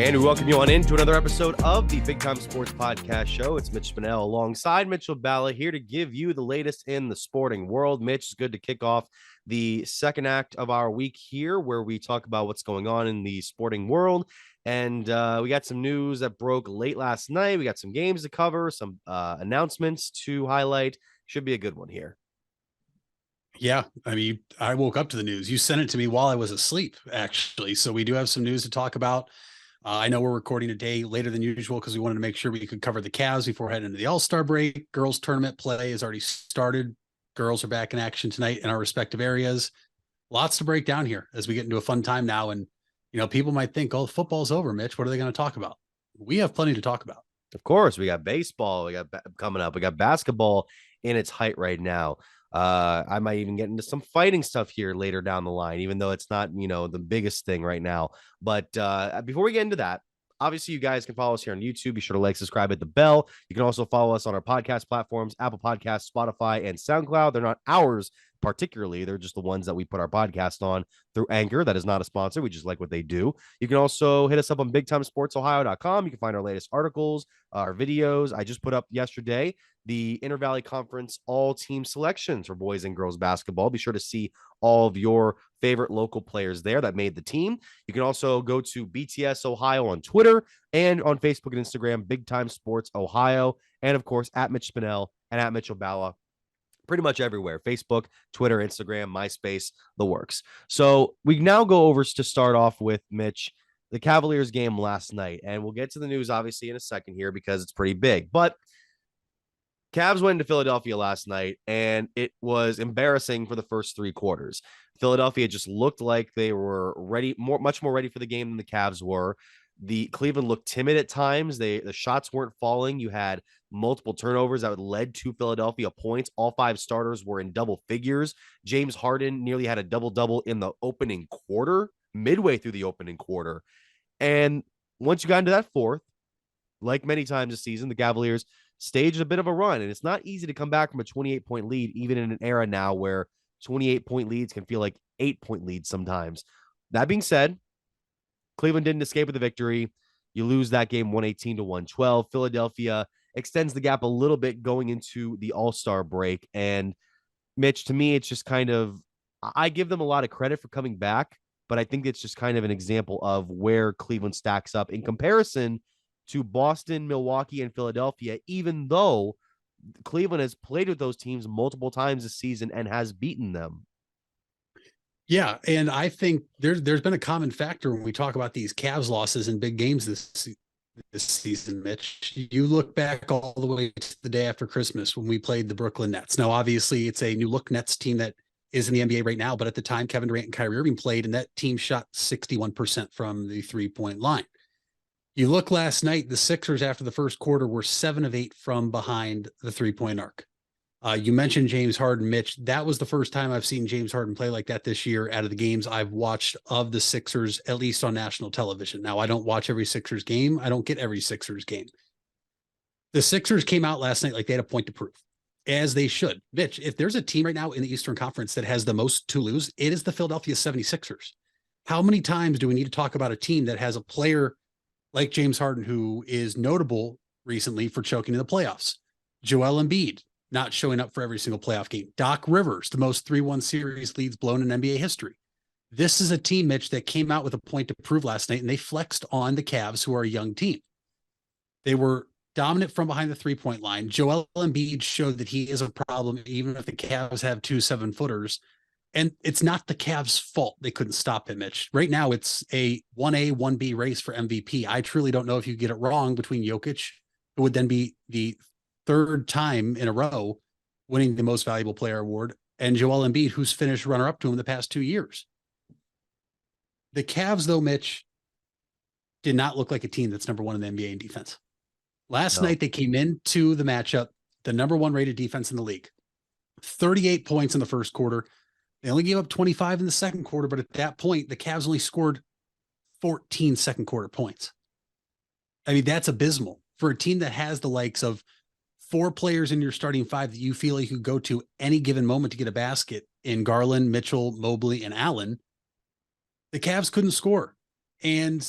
And we welcome you on into another episode of the Big Time Sports Podcast Show. It's Mitch Spinell alongside Mitchell Balla here to give you the latest in the sporting world. Mitch, it's good to kick off the second act of our week here where we talk about what's going on in the sporting world. And we got some news that broke late last night. We got some games to cover, some announcements to highlight. Should be a good one here. Yeah, I mean, I woke up to the news. You sent it to me while I was asleep, actually. So we do have some news to talk about. I know we're recording a day later than usual because we wanted to make sure we could cover the Cavs before heading into the All-Star break. Girls tournament play has already started. Girls are back in action tonight in our respective areas. Lots to break down here as we get into a fun time now. And, you know, people might think, oh, football's over, Mitch. What are they going to talk about? We have plenty to talk about. Of course, we got baseball. We got coming up. We got basketball in its height right now. I might even get into some fighting stuff here later down the line, even though it's not, the biggest thing right now. But before we get into that, obviously you guys can follow us here on YouTube. Be sure to like, subscribe, hit the bell. You can also follow us on our podcast platforms, Apple Podcasts, Spotify, and SoundCloud. They're not ours particularly. They're just the ones that we put our podcast on through Anchor. That is not a sponsor. We just like what they do. You can also hit us up on BigTimeSportsOhio.com. You can find our latest articles, our videos. I just put up yesterday the Inter Valley Conference all-team selections for boys and girls basketball. Be sure to see all of your favorite local players there that made the team. You can also go to BTS Ohio on Twitter and on Facebook and Instagram, Big Time Sports Ohio, and of course at Mitch Spinell and at Mitchell Balla. Pretty much everywhere: Facebook, Twitter, Instagram, MySpace, the works. So we now go over to start off with, Mitch, the Cavaliers game last night, and we'll get to the news obviously in a second here because it's pretty big. But Cavs went into Philadelphia last night, and it was embarrassing for the first three quarters. Philadelphia just looked like they were ready, much more ready for the game than the Cavs were. The Cleveland looked timid at times. The shots weren't falling. You had multiple turnovers that led to Philadelphia points. All five starters were in double figures. James Harden nearly had a double-double in the opening quarter, midway through the opening quarter. And once you got into that fourth, like many times this season, the Cavaliers staged a bit of a run, and it's not easy to come back from a 28-point lead, even in an era now where 28-point leads can feel like 8-point leads sometimes. That being said, Cleveland didn't escape with the victory. You lose that game 118-112. Philadelphia extends the gap a little bit going into the All-Star break. And Mitch, to me, it's just kind of, I give them a lot of credit for coming back, but I think it's just kind of an example of where Cleveland stacks up in comparison to Boston, Milwaukee, and Philadelphia, even though Cleveland has played with those teams multiple times this season and has beaten them. Yeah, and I think there's been a common factor when we talk about these Cavs losses in big games this season, Mitch. You look back all the way to the day after Christmas when we played the Brooklyn Nets. Now, obviously, it's a new look Nets team that is in the NBA right now, but at the time, Kevin Durant and Kyrie Irving played, and that team shot 61% from the three-point line. You look last night, the Sixers after the first quarter were 7 of 8 from behind the three-point arc. You mentioned James Harden, Mitch. That was the first time I've seen James Harden play like that this year out of the games I've watched of the Sixers, at least on national television. Now, I don't watch every Sixers game. I don't get every Sixers game. The Sixers came out last night like they had a point to prove, as they should. Mitch, if there's a team right now in the Eastern Conference that has the most to lose, it is the Philadelphia 76ers. How many times do we need to talk about a team that has a player like James Harden, who is notable recently for choking in the playoffs? Joel Embiid, not showing up for every single playoff game. Doc Rivers, the most 3-1 series leads blown in NBA history. This is a team, Mitch, that came out with a point to prove last night, and they flexed on the Cavs, who are a young team. They were dominant from behind the three-point line. Joel Embiid showed that he is a problem, even if the Cavs have 2 7-footers. And it's not the Cavs' fault they couldn't stop him, Mitch. Right now, it's a 1A, 1B race for MVP. I truly don't know if you get it wrong between Jokic, who would then be the third time in a row winning the most valuable player award, and Joel Embiid, who's finished runner-up to him the past 2 years. The Cavs, though, Mitch, did not look like a team that's number one in the NBA in defense. Last night, they came into the matchup, the number one rated defense in the league. 38 points in the first quarter. They only gave up 25 in the second quarter, but at that point, the Cavs only scored 14 second quarter points. I mean, that's abysmal for a team that has the likes of 4 players in your starting 5 that you feel like you go to any given moment to get a basket in Garland, Mitchell, Mobley, and Allen. The Cavs couldn't score. And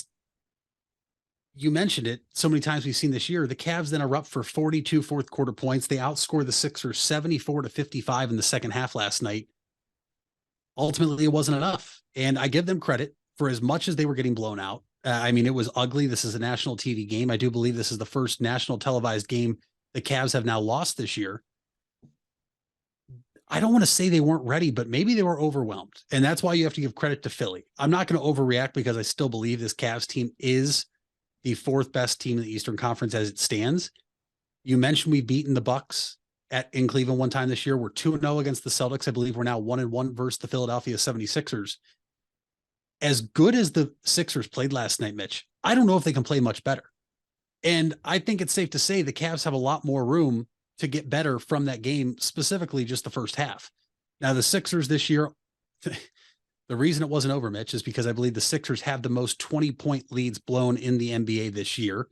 you mentioned it so many times we've seen this year. The Cavs then are up for 42 fourth quarter points. They outscore the Sixers 74-55 in the second half last night. Ultimately, it wasn't enough. And I give them credit for as much as they were getting blown out. I mean, it was ugly. This is a national TV game. I do believe this is the first national televised game the Cavs have now lost this year. I don't want to say they weren't ready, but maybe they were overwhelmed. And that's why you have to give credit to Philly. I'm not going to overreact because I still believe this Cavs team is the fourth best team in the Eastern Conference as it stands. You mentioned we've beaten the Bucks in Cleveland one time this year. We're 2-0 against the Celtics. I believe we're now 1-1 versus the Philadelphia 76ers. As good as the Sixers played last night, Mitch, I don't know if they can play much better. And I think it's safe to say the Cavs have a lot more room to get better from that game, specifically just the first half. Now, the Sixers this year, the reason it wasn't over, Mitch, is because I believe the Sixers have the most 20-point leads blown in the NBA this year.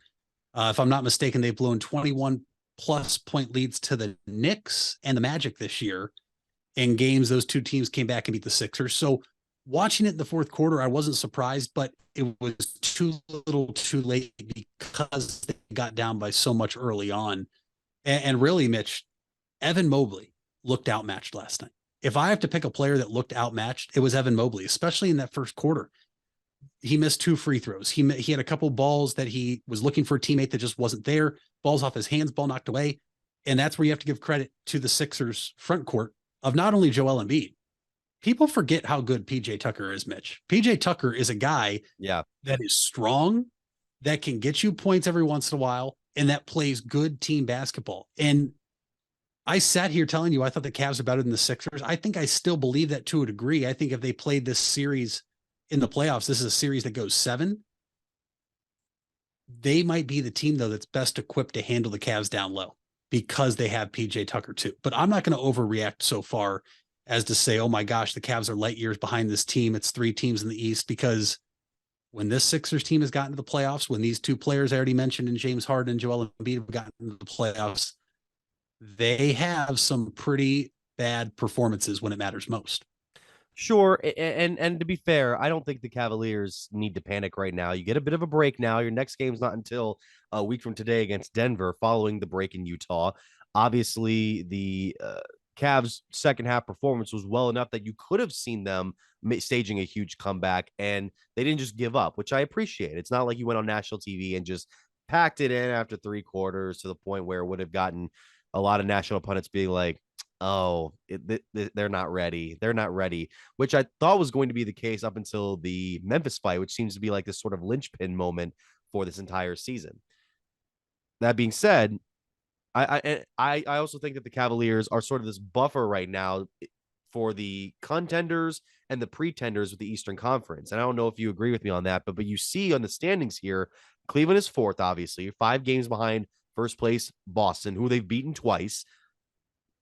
If I'm not mistaken, they've blown 21-plus point leads to the Knicks and the Magic this year. In games, those two teams came back and beat the Sixers. So watching it in the fourth quarter, I wasn't surprised, but it was too little too late because they got down by so much early on. And really, Mitch, Evan Mobley looked outmatched last night. If I have to pick a player that looked outmatched, it was Evan Mobley, especially in that first quarter. He missed 2 free throws. He had a couple balls that he was looking for a teammate that just wasn't there. Balls off his hands, ball knocked away. And that's where you have to give credit to the Sixers front court of not only Joel Embiid. People forget how good PJ Tucker is, Mitch. PJ Tucker is a guy that is strong, that can get you points every once in a while, and that plays good team basketball. And I sat here telling you I thought the Cavs are better than the Sixers. I think I still believe that to a degree. I think if they played this series in the playoffs, this is a series that goes 7. They might be the team, though, that's best equipped to handle the Cavs down low because they have PJ Tucker, too. But I'm not going to overreact so far as to say, oh, my gosh, the Cavs are light years behind this team. It's 3 teams in the East, because when this Sixers team has gotten to the playoffs, when these 2 players I already mentioned in James Harden and Joel Embiid have gotten to the playoffs, they have some pretty bad performances when it matters most. Sure, and to be fair, I don't think the Cavaliers need to panic right now. You get a bit of a break now. Your next game's not until a week from today against Denver, following the break in Utah. Obviously, the Cavs' second half performance was well enough that you could have seen them staging a huge comeback, and they didn't just give up, which I appreciate. It's not like you went on national TV and just packed it in after 3 quarters to the point where it would have gotten a lot of national pundits being like, oh, they're not ready. They're not ready, which I thought was going to be the case up until the Memphis fight, which seems to be like this sort of linchpin moment for this entire season. That being said, I also think that the Cavaliers are sort of this buffer right now for the contenders and the pretenders with the Eastern Conference. And I don't know if you agree with me on that, but you see on the standings here, Cleveland is 4th, obviously, 5 games behind first place Boston, who they've beaten twice,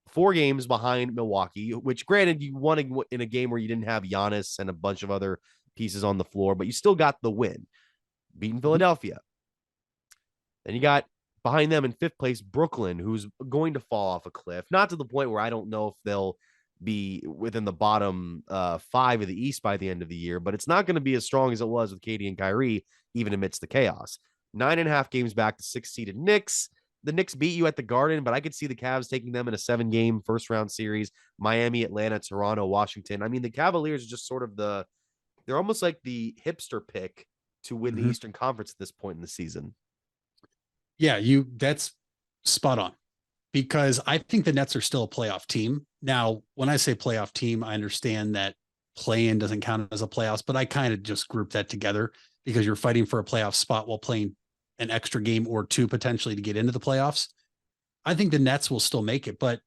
4 games behind Milwaukee, which granted you won in a game where you didn't have Giannis and a bunch of other pieces on the floor, but you still got the win, beating Philadelphia. Then you got behind them in 5th place, Brooklyn, who's going to fall off a cliff, not to the point where I don't know if they'll be within the bottom 5 of the East by the end of the year, but it's not going to be as strong as it was with KD and Kyrie, even amidst the chaos. 9.5 games back to 6-seeded Knicks. The Knicks beat you at the Garden, but I could see the Cavs taking them in a 7-game first-round series. Miami, Atlanta, Toronto, Washington. I mean, the Cavaliers are just sort of they're almost like the hipster pick to win the Eastern Conference at this point in the season. Yeah, that's spot on, because I think the Nets are still a playoff team. Now, when I say playoff team, I understand that play-in doesn't count as a playoffs, but I kind of just group that together because you're fighting for a playoff spot while playing an extra game or 2 potentially to get into the playoffs. I think the Nets will still make it, but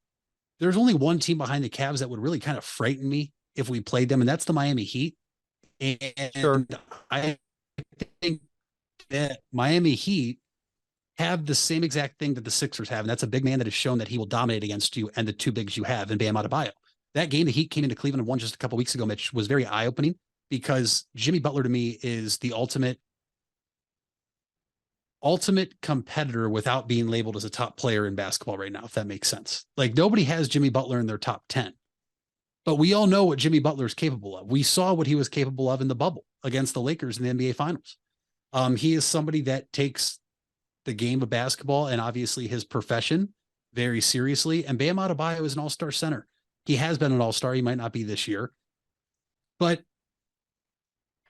there's only one team behind the Cavs that would really kind of frighten me if we played them, and that's the Miami Heat. And I think that Miami Heat have the same exact thing that the Sixers have, and that's a big man that has shown that he will dominate against you and the 2 bigs you have in Bam Adebayo. That game the Heat came into Cleveland and won just a couple weeks ago, Mitch, was very eye-opening, because Jimmy Butler to me is the ultimate competitor without being labeled as a top player in basketball right now, if that makes sense. Like, nobody has Jimmy Butler in their top 10, but we all know what Jimmy Butler is capable of. We saw what he was capable of in the bubble against the Lakers in the NBA Finals. He is somebody that takes the game of basketball and obviously his profession very seriously. And Bam Adebayo is an all-star center. He has been an all-star. He might not be this year. But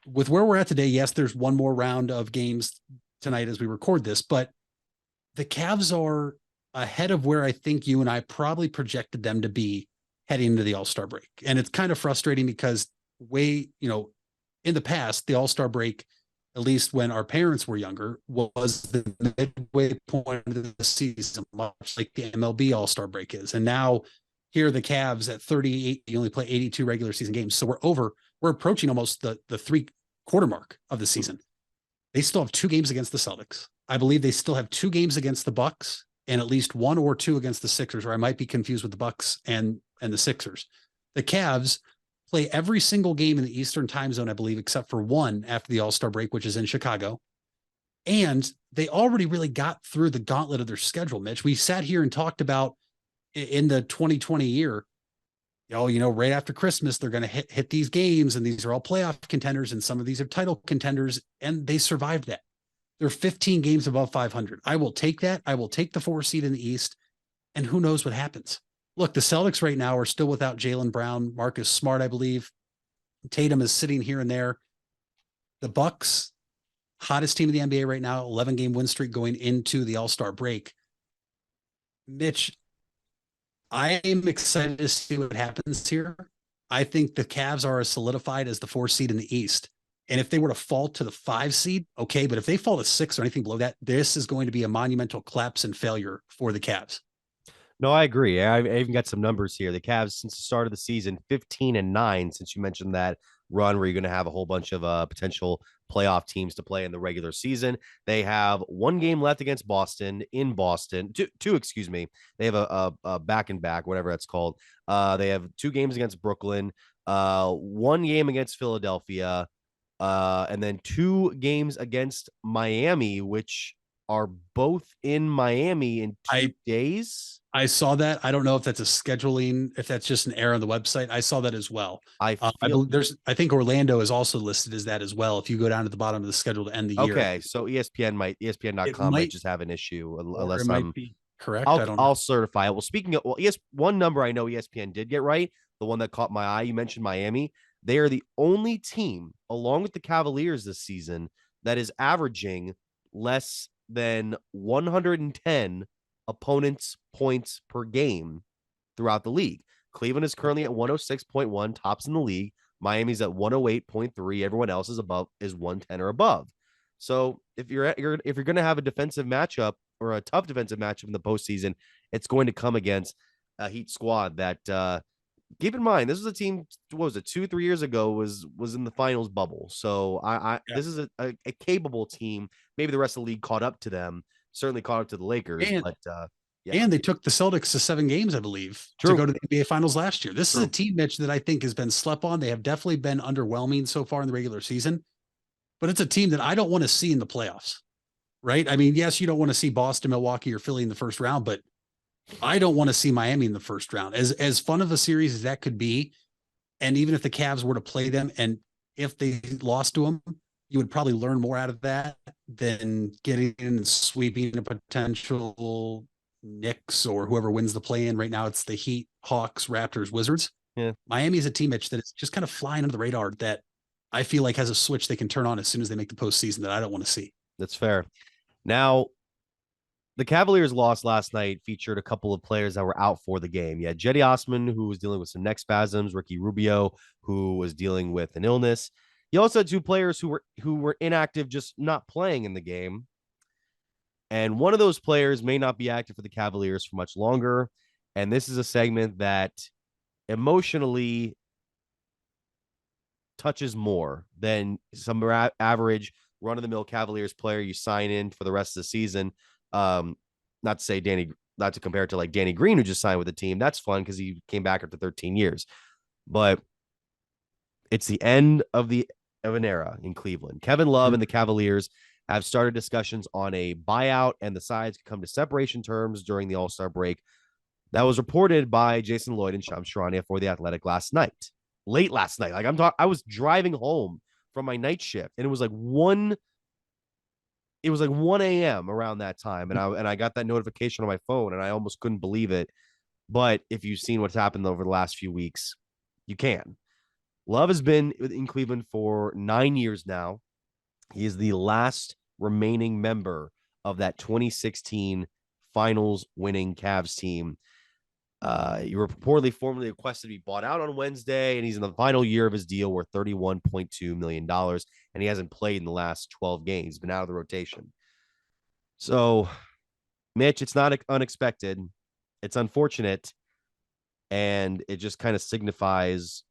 with where we're at today, yes, there's one more round of games tonight as we record this, but the Cavs are ahead of where I think you and I probably projected them to be heading into the All-Star break. And it's kind of frustrating because in the past, the All-Star break, at least when our parents were younger, was the midway point of the season, much like the MLB All-Star break is. And now here are the Cavs at 38, you only play 82 regular season games. So we're approaching almost the 3-quarter mark of the season. They still have 2 games against the Celtics. I believe they still have 2 games against the Bucks and at least 1 or 2 against the Sixers, or I might be confused with the Bucks and the Sixers. The Cavs play every single game in the Eastern time zone, I believe, except for one after the All-Star break, which is in Chicago. And they already really got through the gauntlet of their schedule, Mitch. We sat here and talked about in the 2020 year, right after Christmas, they're going to hit these games, and these are all playoff contenders, and some of these are title contenders, and they survived that. They're 15 games above 500. I will take that. I will take the 4 seed in the East, and who knows what happens. Look, the Celtics right now are still without Jaylen Brown, Marcus Smart, I believe. Tatum is sitting here and there. The Bucks, hottest team in the NBA right now, 11-game win streak going into the All-Star break. Mitch, I am excited to see what happens here. I think the Cavs are as solidified as the 4 seed in the East. And if they were to fall to the 5 seed, okay, but if they fall to 6 or anything below that, this is going to be a monumental collapse and failure for the Cavs. No, I agree. I even got some numbers here. The Cavs, since the start of the season, 15-9, since you mentioned that run where you're going to have a whole bunch of potential playoff teams to play in the regular season. They have 1 game left against Boston in Boston. Two, excuse me. They have a back and back, whatever that's called. They have 2 games against Brooklyn, 1 game against Philadelphia, and then 2 games against Miami, which are both in Miami in 2 days. I saw that. I don't know if that's a scheduling, if that's just an error on the website. I saw that as well. I think Orlando is also listed as that as well. If you go down to the bottom of the schedule to end the year. Okay, so ESPN.com might just have an issue unless I'm correct. I'll certify it. Well, speaking of, one number I know ESPN did get right, the one that caught my eye. You mentioned Miami. They are the only team, along with the Cavaliers this season, that is averaging less than 110 opponents' points per game throughout the league. Cleveland is currently at 106.1, tops in the league. Miami's at 108.3. Everyone else is 110 or above. So if you're going to have a defensive matchup or a tough defensive matchup in the postseason, it's going to come against a Heat squad that keep in mind, this was a team, what was it, 2-3 years ago was in the finals bubble. So this is a capable team. Maybe the rest of the league caught up to them. Certainly caught up to the Lakers, and they took the Celtics to 7 games, I believe, to go to the NBA Finals last year. This is a team, Mitch, that I think has been slept on. They have definitely been underwhelming so far in the regular season, but it's a team that I don't want to see in the playoffs, right? I mean, yes, you don't want to see Boston, Milwaukee, or Philly in the first round, but I don't want to see Miami in the first round. As fun of a series as that could be, and even if the Cavs were to play them, and if they lost to them, you would probably learn more out of that than getting in and sweeping a potential Knicks or whoever wins the play-in. Right now, it's the Heat, Hawks, Raptors, Wizards. Yeah, Miami is a team, Mitch, that is just kind of flying under the radar that I feel like has a switch they can turn on as soon as they make the postseason that I don't want to see. That's fair. Now, the Cavaliers' loss last night featured a couple of players that were out for the game. You had Cedi Osman, who was dealing with some neck spasms, Ricky Rubio, who was dealing with an illness. You also had 2 players who were inactive, just not playing in the game. And one of those players may not be active for the Cavaliers for much longer. And this is a segment that emotionally touches more than some average run-of-the-mill Cavaliers player you sign in for the rest of the season. Not to compare it to like Danny Green, who just signed with the team. That's fun because he came back after 13 years. But it's the end of an era in Cleveland. Kevin Love and the Cavaliers have started discussions on a buyout, and the sides could come to separation terms during the All-Star break. That was reported by Jason Lloyd and Shams Charania for The Athletic late last night. Like I was driving home from my night shift, and it was like 1 it was like 1 a.m. around that time, and I got that notification on my phone, and I almost couldn't believe it. But if you've seen what's happened over the last few weeks, you can. Love has been in Cleveland for 9 years now. He is the last remaining member of that 2016 finals winning Cavs team. You were reportedly formally requested to be bought out on Wednesday, and he's in the final year of his deal worth $31.2 million, and he hasn't played in the last 12 games. He's been out of the rotation. So, Mitch, it's not unexpected. It's unfortunate, and it just kind of signifies,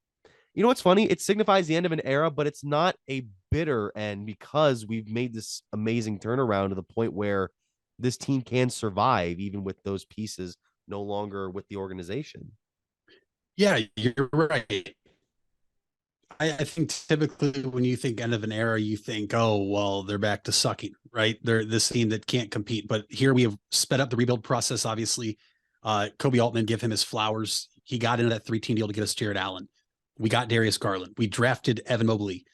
you know what's funny? It signifies the end of an era, but it's not a bitter end because we've made this amazing turnaround to the point where this team can survive even with those pieces no longer with the organization. Yeah, you're right. I think typically when you think end of an era, you think, oh, well, they're back to sucking, right? They're this team that can't compete. But here we have sped up the rebuild process, obviously. Kobe Altman, give him his flowers. He got into that 3-team deal to get us Jared Allen. We got Darius Garland. We drafted Evan Mobley.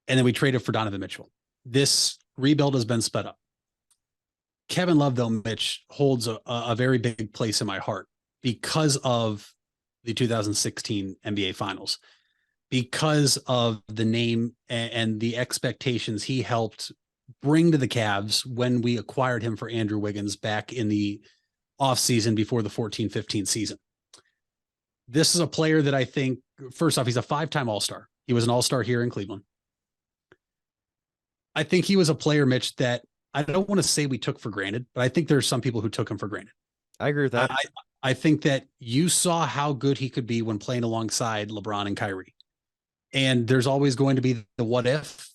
And then we traded for Donovan Mitchell. This rebuild has been sped up. Kevin Love, though, Mitch, holds a very big place in my heart because of the 2016 NBA Finals, because of the name and the expectations he helped bring to the Cavs when we acquired him for Andrew Wiggins back in the offseason before the 14-15 season. This is a player that I think, first off, he's a 5-time All-Star. He was an All-Star here in Cleveland. I think he was a player, Mitch, that I don't want to say we took for granted, but I think there's some people who took him for granted. I agree with that. I think that you saw how good he could be when playing alongside LeBron and Kyrie. And there's always going to be the what if.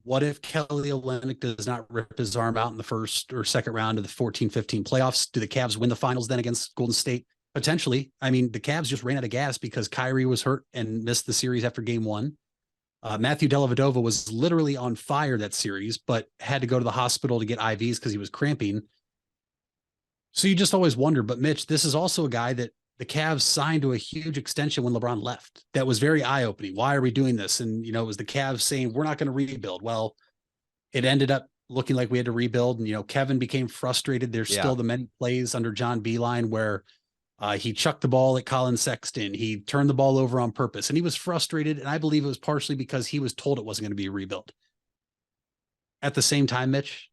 What if Kelly Olynyk does not rip his arm out in the first or second round of the 14-15 playoffs? Do the Cavs win the finals then against Golden State? Potentially. I mean, the Cavs just ran out of gas because Kyrie was hurt and missed the series after game one. Matthew Dellavedova was literally on fire that series, but had to go to the hospital to get IVs because he was cramping. So you just always wonder. But Mitch, this is also a guy that the Cavs signed to a huge extension when LeBron left. That was very eye-opening. Why are we doing this? And, you know, it was the Cavs saying, we're not going to rebuild. Well, it ended up looking like we had to rebuild. And, you know, Kevin became frustrated. There's still the many plays under John Beilein where he chucked the ball at Colin Sexton. He turned the ball over on purpose, and he was frustrated. And I believe it was partially because he was told it wasn't going to be a rebuild. At the same time, Mitch,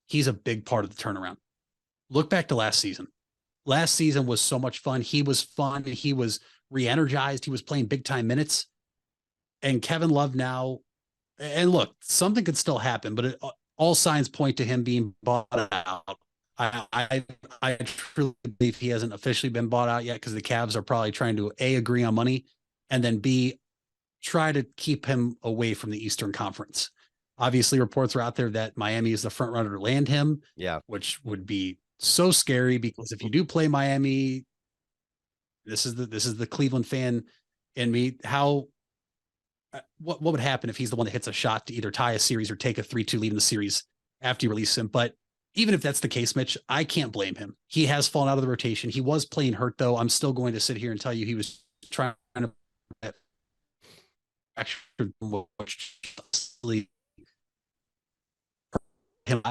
he's a big part of the turnaround. Look back to last season. Last season was so much fun. He was fun. He was re-energized. He was playing big time minutes. And Kevin Love now, and look, something could still happen, but all signs point to him being bought out. I truly believe he hasn't officially been bought out yet because the Cavs are probably trying to A, agree on money, and then B, try to keep him away from the Eastern Conference. Obviously, reports are out there that Miami is the front runner to land him, which would be so scary because if you do play Miami, this is the Cleveland fan in me. What would happen if he's the one that hits a shot to either tie a series or take a 3-2 lead in the series after you release him? But even if that's the case, Mitch, I can't blame him. He has fallen out of the rotation. He was playing hurt, though. I'm still going to sit here and tell you he was trying to actually him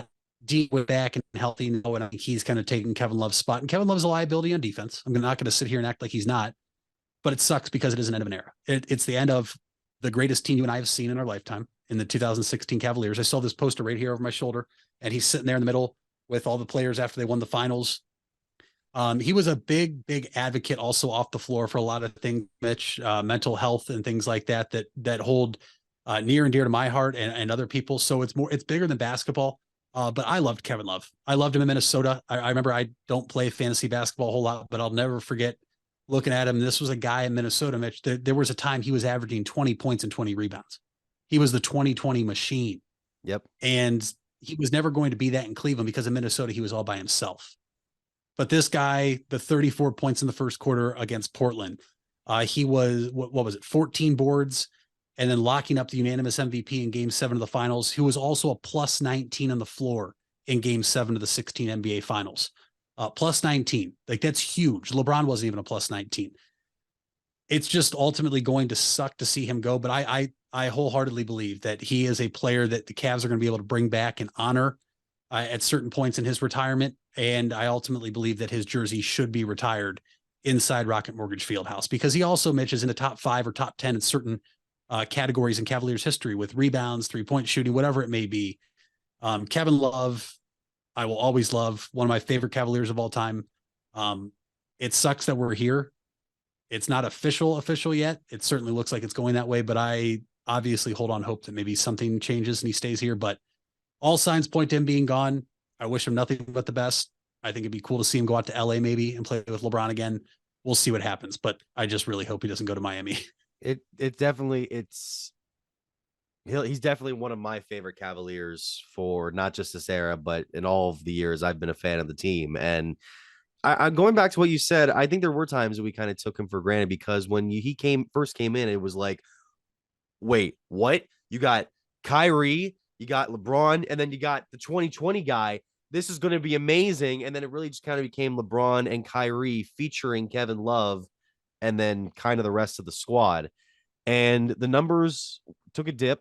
deep with back and healthy. And I think he's kind of taking Kevin Love's spot. And Kevin Love's a liability on defense. I'm not going to sit here and act like he's not. But it sucks because it is an end of an era. It's the end of the greatest team you and I have seen in our lifetime in the 2016 Cavaliers. I saw this poster right here over my shoulder, and he's sitting there in the middle with all the players after they won the finals. He was a big advocate also off the floor for a lot of things, Mitch, mental health and things like that hold near and dear to my heart and other people. So it's bigger than basketball. But I loved Kevin Love. I loved him in Minnesota. I remember I don't play fantasy basketball a whole lot, but I'll never forget looking at him. This was a guy in Minnesota, Mitch. There was a time he was averaging 20 points and 20 rebounds. He was the 2020 machine. Yep. And he was never going to be that in Cleveland because in Minnesota, he was all by himself. But this guy, the 34 points in the first quarter against Portland, he was, what was it, 14 boards, and then locking up the unanimous MVP in game 7 of the finals, who was also a plus 19 on the floor in game 7 of the 16 NBA finals. Plus 19. Like, that's huge. LeBron wasn't even a plus 19. it's just ultimately going to suck to see him go. But I wholeheartedly believe that he is a player that the Cavs are going to be able to bring back and honor at certain points in his retirement. And I ultimately believe that his jersey should be retired inside Rocket Mortgage Fieldhouse, because he also, Mitch, is in the top 5 or top 10 in certain categories in Cavaliers history with rebounds, 3-point shooting, whatever it may be. Kevin Love, I will always love, one of my favorite Cavaliers of all time. It sucks that we're here. It's not official yet. It certainly looks like it's going that way, but I obviously hold on hope that maybe something changes and he stays here. But all signs point to him being gone. I wish him nothing but the best. I think it'd be cool to see him go out to LA maybe and play with LeBron again. We'll see what happens, but I just really hope he doesn't go to Miami. It definitely he's definitely one of my favorite Cavaliers for not just this era, but in all of the years I've been a fan of the team. And I'm going back to what you said. I think there were times that we kind of took him for granted because when he first came in, it was like, wait, what? You got Kyrie, you got LeBron, and then you got the 2020 guy. This is going to be amazing. And then it really just kind of became LeBron and Kyrie featuring Kevin Love and then kind of the rest of the squad. And the numbers took a dip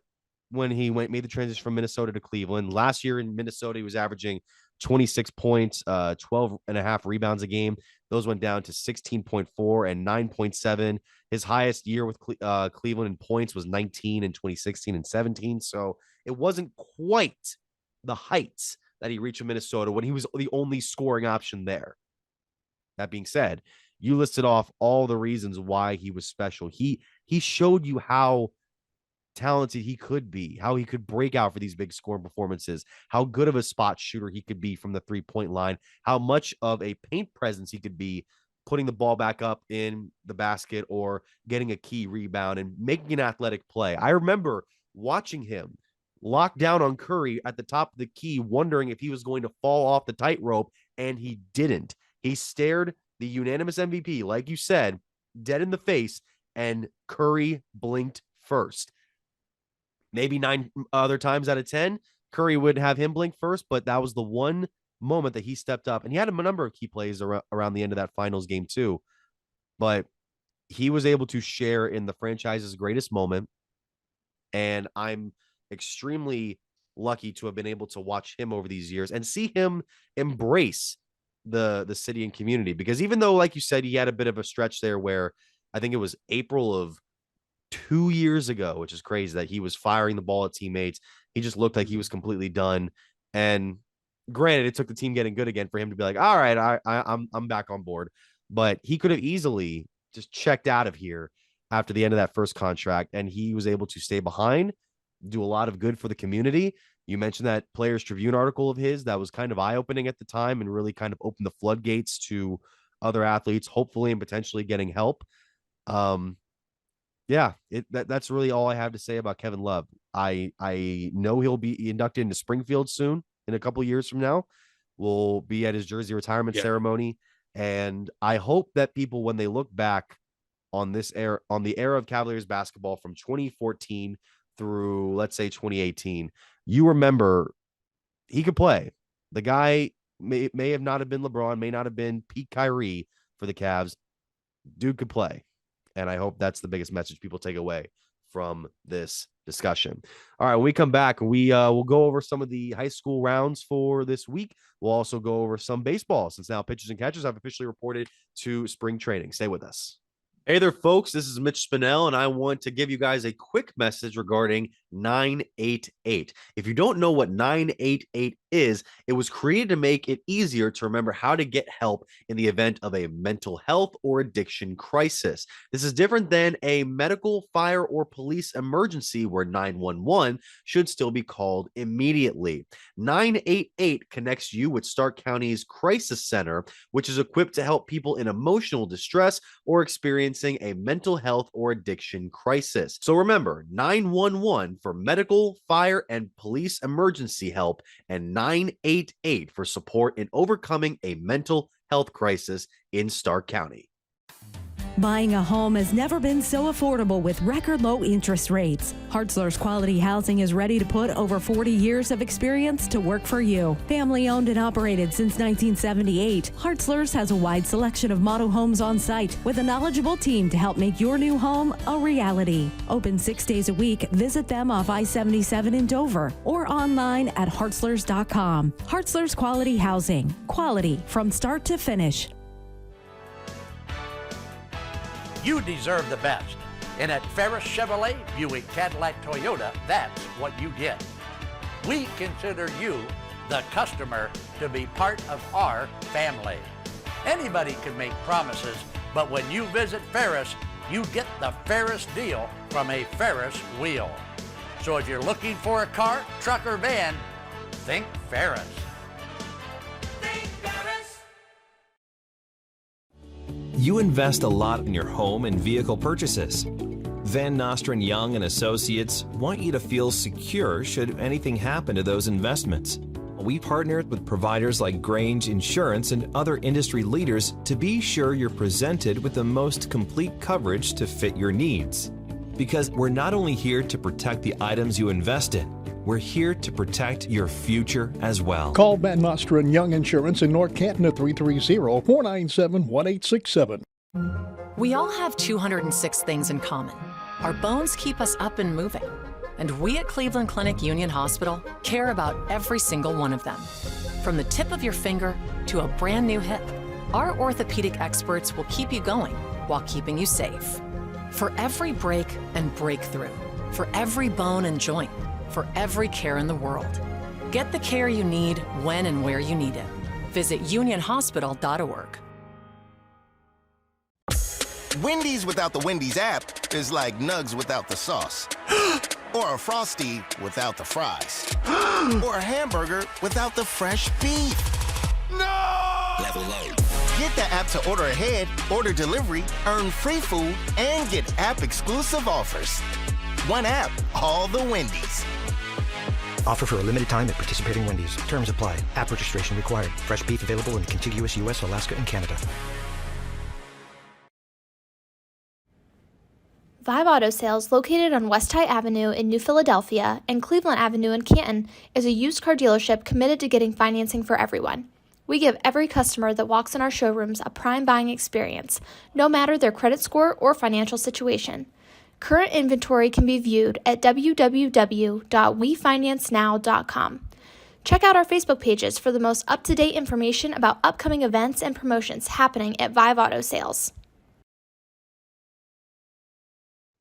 when he made the transition from Minnesota to Cleveland. Last year in Minnesota, he was averaging 26 points, 12 and a half rebounds a game. Those went down to 16.4 and 9.7. His highest year with Cleveland in points was 19 in 2016 and 17. So it wasn't quite the heights that he reached in Minnesota when he was the only scoring option there. That being said, you listed off all the reasons why he was special. He showed you how talented he could be, how he could break out for these big scoring performances, how good of a spot shooter he could be from the 3-point line, how much of a paint presence he could be putting the ball back up in the basket or getting a key rebound and making an athletic play. I remember watching him lock down on Curry at the top of the key, wondering if he was going to fall off the tightrope, and he didn't. He stared the unanimous MVP, like you said, dead in the face, and Curry blinked first. Maybe 9 other times out of 10, Curry would have him blink first, but that was the one moment that he stepped up. And he had a number of key plays around the end of that finals game too. But he was able to share in the franchise's greatest moment. And I'm extremely lucky to have been able to watch him over these years and see him embrace the city and community. Because even though, like you said, he had a bit of a stretch there where I think it was April of 2 years ago, which is crazy that he was firing the ball at teammates. He just looked like he was completely done. And granted, it took the team getting good again for him to be like, all right, I'm back on board. But he could have easily just checked out of here after the end of that first contract. And he was able to stay behind, do a lot of good for the community. You mentioned that Players Tribune article of his that was kind of eye-opening at the time and really kind of opened the floodgates to other athletes, hopefully and potentially getting help. Yeah, that's really all I have to say about Kevin Love. I know he'll be inducted into Springfield soon in a couple of years from now. We'll be at his jersey retirement ceremony. And I hope that people, when they look back on this era, on the era of Cavaliers basketball from 2014 through, let's say, 2018, you remember he could play. The guy may have not have been LeBron, may not have been peak Kyrie for the Cavs. Dude could play. And I hope that's the biggest message people take away from this discussion. All right, when we come back, we'll go over some of the high school rounds for this week. We'll also go over some baseball since now pitchers and catchers have officially reported to spring training. Stay with us. Hey there, folks. This is Mitch Spinell, and I want to give you guys a quick message regarding 988. If you don't know what 988 is, it was created to make it easier to remember how to get help in the event of a mental health or addiction crisis. This is different than a medical, fire, or police emergency where 911 should still be called immediately. 988 connects you with Stark County's Crisis Center, which is equipped to help people in emotional distress or experiencing a mental health or addiction crisis. So remember, 911 for medical, fire, and police emergency help, and 988 for support in overcoming a mental health crisis in Stark County. Buying a home has never been so affordable with record low interest rates. Hartzler's Quality Housing is ready to put over 40 years of experience to work for you. Family owned and operated since 1978, Hartzler's has a wide selection of model homes on site with a knowledgeable team to help make your new home a reality. Open 6 days a week. Visit them off I-77 in Dover or online at hartzlers.com. Hartzler's Quality Housing. Quality from start to finish. You deserve the best. And at Ferris Chevrolet, Buick, Cadillac, Toyota, that's what you get. We consider you, the customer, to be part of our family. Anybody can make promises, but when you visit Ferris, you get the Ferris deal from a Ferris wheel. So if you're looking for a car, truck, or van, think Ferris. You invest a lot in your home and vehicle purchases. Van Nostrand Young and Associates want you to feel secure should anything happen to those investments. We partnered with providers like Grange Insurance and other industry leaders to be sure you're presented with the most complete coverage to fit your needs. Because we're not only here to protect the items you invest in, we're here to protect your future as well. Call Van Nostrand Young Insurance in North Canton at 330-497-1867. We all have 206 things in common. Our bones keep us up and moving. And we at Cleveland Clinic Union Hospital care about every single one of them. From the tip of your finger to a brand new hip, our orthopedic experts will keep you going while keeping you safe. For every break and breakthrough, for every bone and joint, for every care in the world. Get the care you need when and where you need it. Visit unionhospital.org. Wendy's without the Wendy's app is like Nugs without the sauce. Or a Frosty without the fries. Or a hamburger without the fresh beef. No! Level up. Get the app to order ahead, order delivery, earn free food, and get app-exclusive offers. One app, all the Wendy's. Offer for a limited time at participating Wendy's. Terms apply. App registration required. Fresh beef available in the contiguous U.S., Alaska, and Canada. Vibe Auto Sales, located on West High Avenue in New Philadelphia and Cleveland Avenue in Canton, is a used car dealership committed to getting financing for everyone. We give every customer that walks in our showrooms a prime buying experience, no matter their credit score or financial situation. Current inventory can be viewed at www.wefinancenow.com. Check out our Facebook pages for the most up-to-date information about upcoming events and promotions happening at Vibe Auto Sales.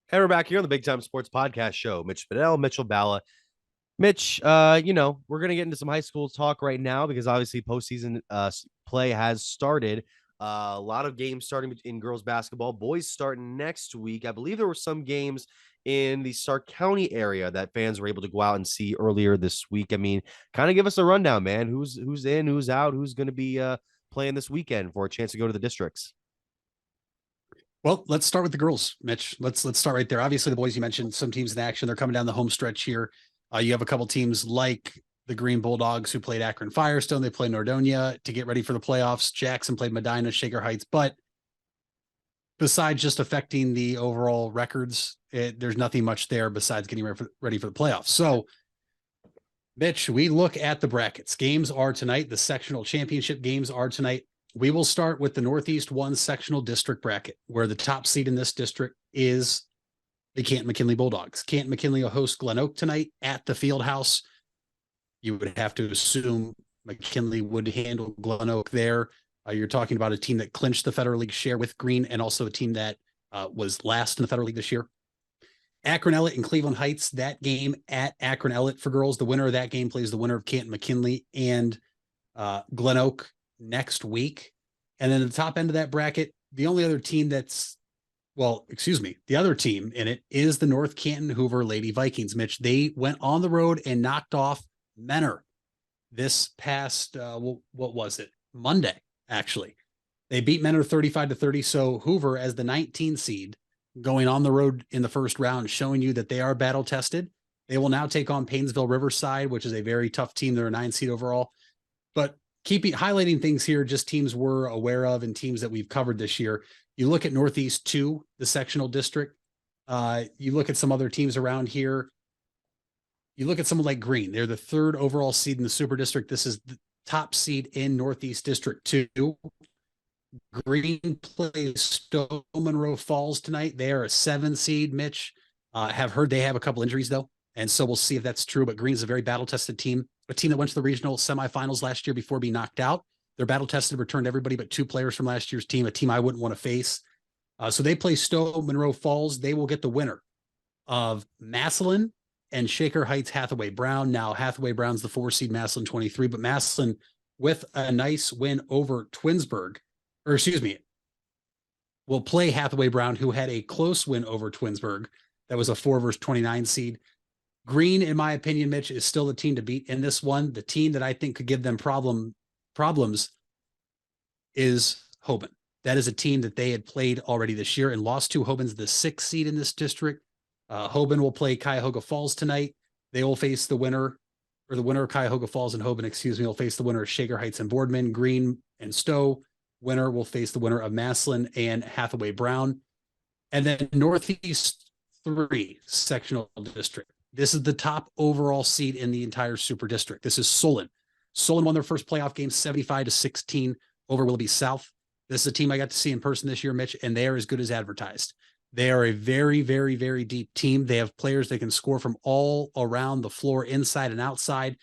Hey, we're back here on the Big Time Sports Podcast Show. Mitch Fidel, Mitchell Balla. Mitch, we're going to get into some high school talk right now because obviously postseason play has started. A lot of games starting in girls basketball. Boys starting next week. I believe there were some games in the Stark County area that fans were able to go out and see earlier this week. I mean, kind of give us a rundown, man. Who's in, who's out, who's going to be playing this weekend for a chance to go to the districts? Well, let's start with the girls, Mitch. Let's start right there. Obviously, the boys you mentioned, some teams in action. They're coming down the home stretch here. You have a couple teams like the Green Bulldogs who played Akron Firestone. They played Nordonia to get ready for the playoffs. Jackson played Medina, Shaker Heights. But besides just affecting the overall records, there's nothing much there besides getting ready for the playoffs. So, Mitch, we look at the brackets. Games are tonight. The sectional championship games are tonight. We will start with the Northeast 1 sectional district bracket, where the top seed in this district is the Canton-McKinley Bulldogs. Canton-McKinley will host Glen Oak tonight at the Field House. You would have to assume McKinley would handle Glen Oak there. You're talking about a team that clinched the Federal League share with Green and also a team that was last in the Federal League this year. Akron Ellet and Cleveland Heights, that game at Akron Ellet for girls. The winner of that game plays the winner of Canton-McKinley and Glen Oak next week. And then the top end of that bracket, the only other team the other team in it is the North Canton Hoover Lady Vikings. Mitch, they went on the road and knocked off Menor this past, what was it? Monday, actually. They beat Menor 35-30. So Hoover, as the 19 seed, going on the road in the first round, showing you that they are battle tested. They will now take on Paynesville Riverside, which is a very tough team. They're a 9 seed overall. But highlighting things here, just teams we're aware of and teams that we've covered this year. You look at Northeast 2, the sectional district. You look at some other teams around here. You look at someone like Green. They're the 3rd overall seed in the Super District. This is the top seed in Northeast District 2. Green plays Stowe Monroe Falls tonight. They are a 7 seed, Mitch. Have heard they have a couple injuries, though. And so we'll see if that's true. But Green's a very battle-tested team, a team that went to the regional semifinals last year before being knocked out. They're battle-tested, returned everybody but 2 players from last year's team, a team I wouldn't want to face. So they play Stowe Monroe Falls. They will get the winner of Massillon and Shaker Heights Hathaway Brown. Now, Hathaway Brown's the 4 seed, Massillon 23, but Massillon with a nice win over Twinsburg, will play Hathaway Brown, who had a close win over Twinsburg. That was a 4 versus 29 seed. Green, in my opinion, Mitch, is still the team to beat in this one. The team that I think could give them problems is Hoban. That is a team that they had played already this year and lost to. Hoban's the 6th seed in this district. Hoban will play Cuyahoga Falls tonight. They will face the winner of Cuyahoga Falls and Hoban, will face the winner of Shaker Heights and Boardman. Green and Stowe, winner will face the winner of Massillon and Hathaway Brown. And then Northeast 3 sectional district. This is the top overall seed in the entire Super District. This is Solon. Solon won their first playoff game 75-16 over Willoughby South. This is a team I got to see in person this year, Mitch, and they are as good as advertised. They are a very, very, very deep team. They have players that can score from all around the floor, inside and outside.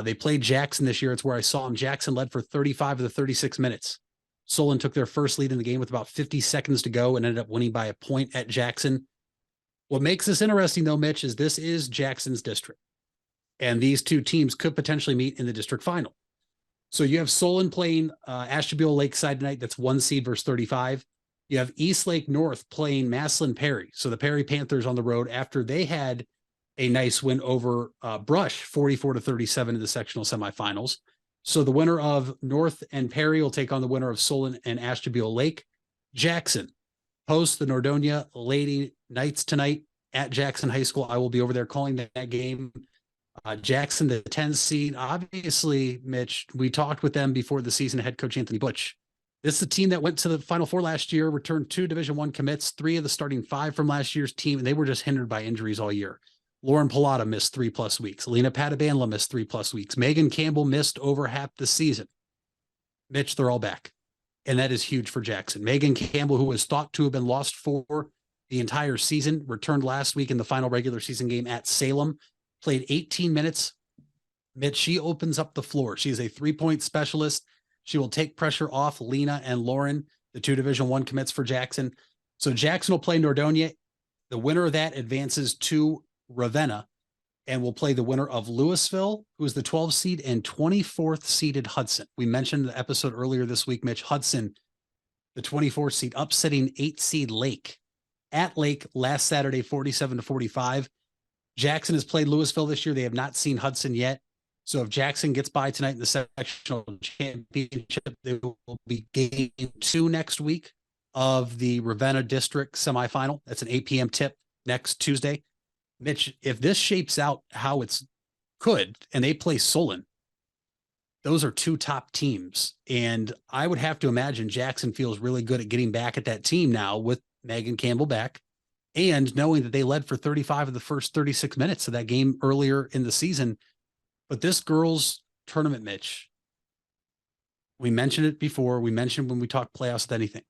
They played Jackson this year. It's where I saw them. Jackson led for 35 of the 36 minutes. Solon took their first lead in the game with about 50 seconds to go and ended up winning by a point at Jackson. What makes this interesting, though, Mitch, is this is Jackson's district. And these 2 teams could potentially meet in the district final. So you have Solon playing Ashtabula Lakeside tonight. That's 1 seed versus 35. You have East Lake North playing Massillon Perry. So the Perry Panthers on the road after they had a nice win over Brush, 44-37 in the sectional semifinals. So the winner of North and Perry will take on the winner of Solon and Ashtabula Lake. Jackson hosts the Nordonia Lady Knights tonight at Jackson High School. I will be over there calling that game. Jackson, the 10 seed. Obviously, Mitch, we talked with them before the season, head coach Anthony Butch. This is the team that went to the Final Four last year, returned 2 Division I commits, 3 of the starting 5 from last year's team, and they were just hindered by injuries all year. Lauren Pilata missed 3+ weeks. Lena Patabanla missed 3+ weeks. Megan Campbell missed over half the season. Mitch, they're all back. And that is huge for Jackson. Megan Campbell, who was thought to have been lost for the entire season, returned last week in the final regular season game at Salem, played 18 minutes. Mitch, she opens up the floor. She is a 3-point specialist. She will take pressure off Lena and Lauren, the 2 Division I commits for Jackson. So Jackson will play Nordonia. The winner of that advances to Ravenna and will play the winner of Louisville, who is the 12 seed, and 24th seeded Hudson. We mentioned the episode earlier this week, Mitch. Hudson, the 24th seed, upsetting 8 seed Lake at Lake last Saturday, 47-45. Jackson has played Louisville this year. They have not seen Hudson yet. So if Jackson gets by tonight in the sectional championship, they will be game 2 next week of the Ravenna District semifinal. That's an 8 p.m. tip next Tuesday. Mitch, if this shapes out how it's could, and they play Solon, those are 2 top teams. And I would have to imagine Jackson feels really good at getting back at that team now with Megan Campbell back and knowing that they led for 35 of the first 36 minutes of that game earlier in the season. But this girls tournament, Mitch, we mentioned it before. We mentioned when we talk playoffs with anything.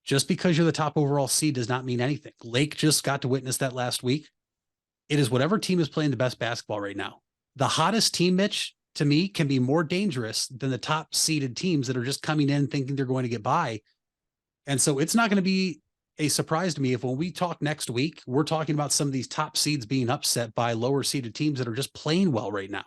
Just because you're the top overall seed does not mean anything. Lake just got to witness that last week. It is whatever team is playing the best basketball right now. The hottest team, Mitch, to me, can be more dangerous than the top seeded teams that are just coming in thinking they're going to get by. And so it's not going to be a surprise to me if when we talk next week, we're talking about some of these top seeds being upset by lower seeded teams that are just playing well right now.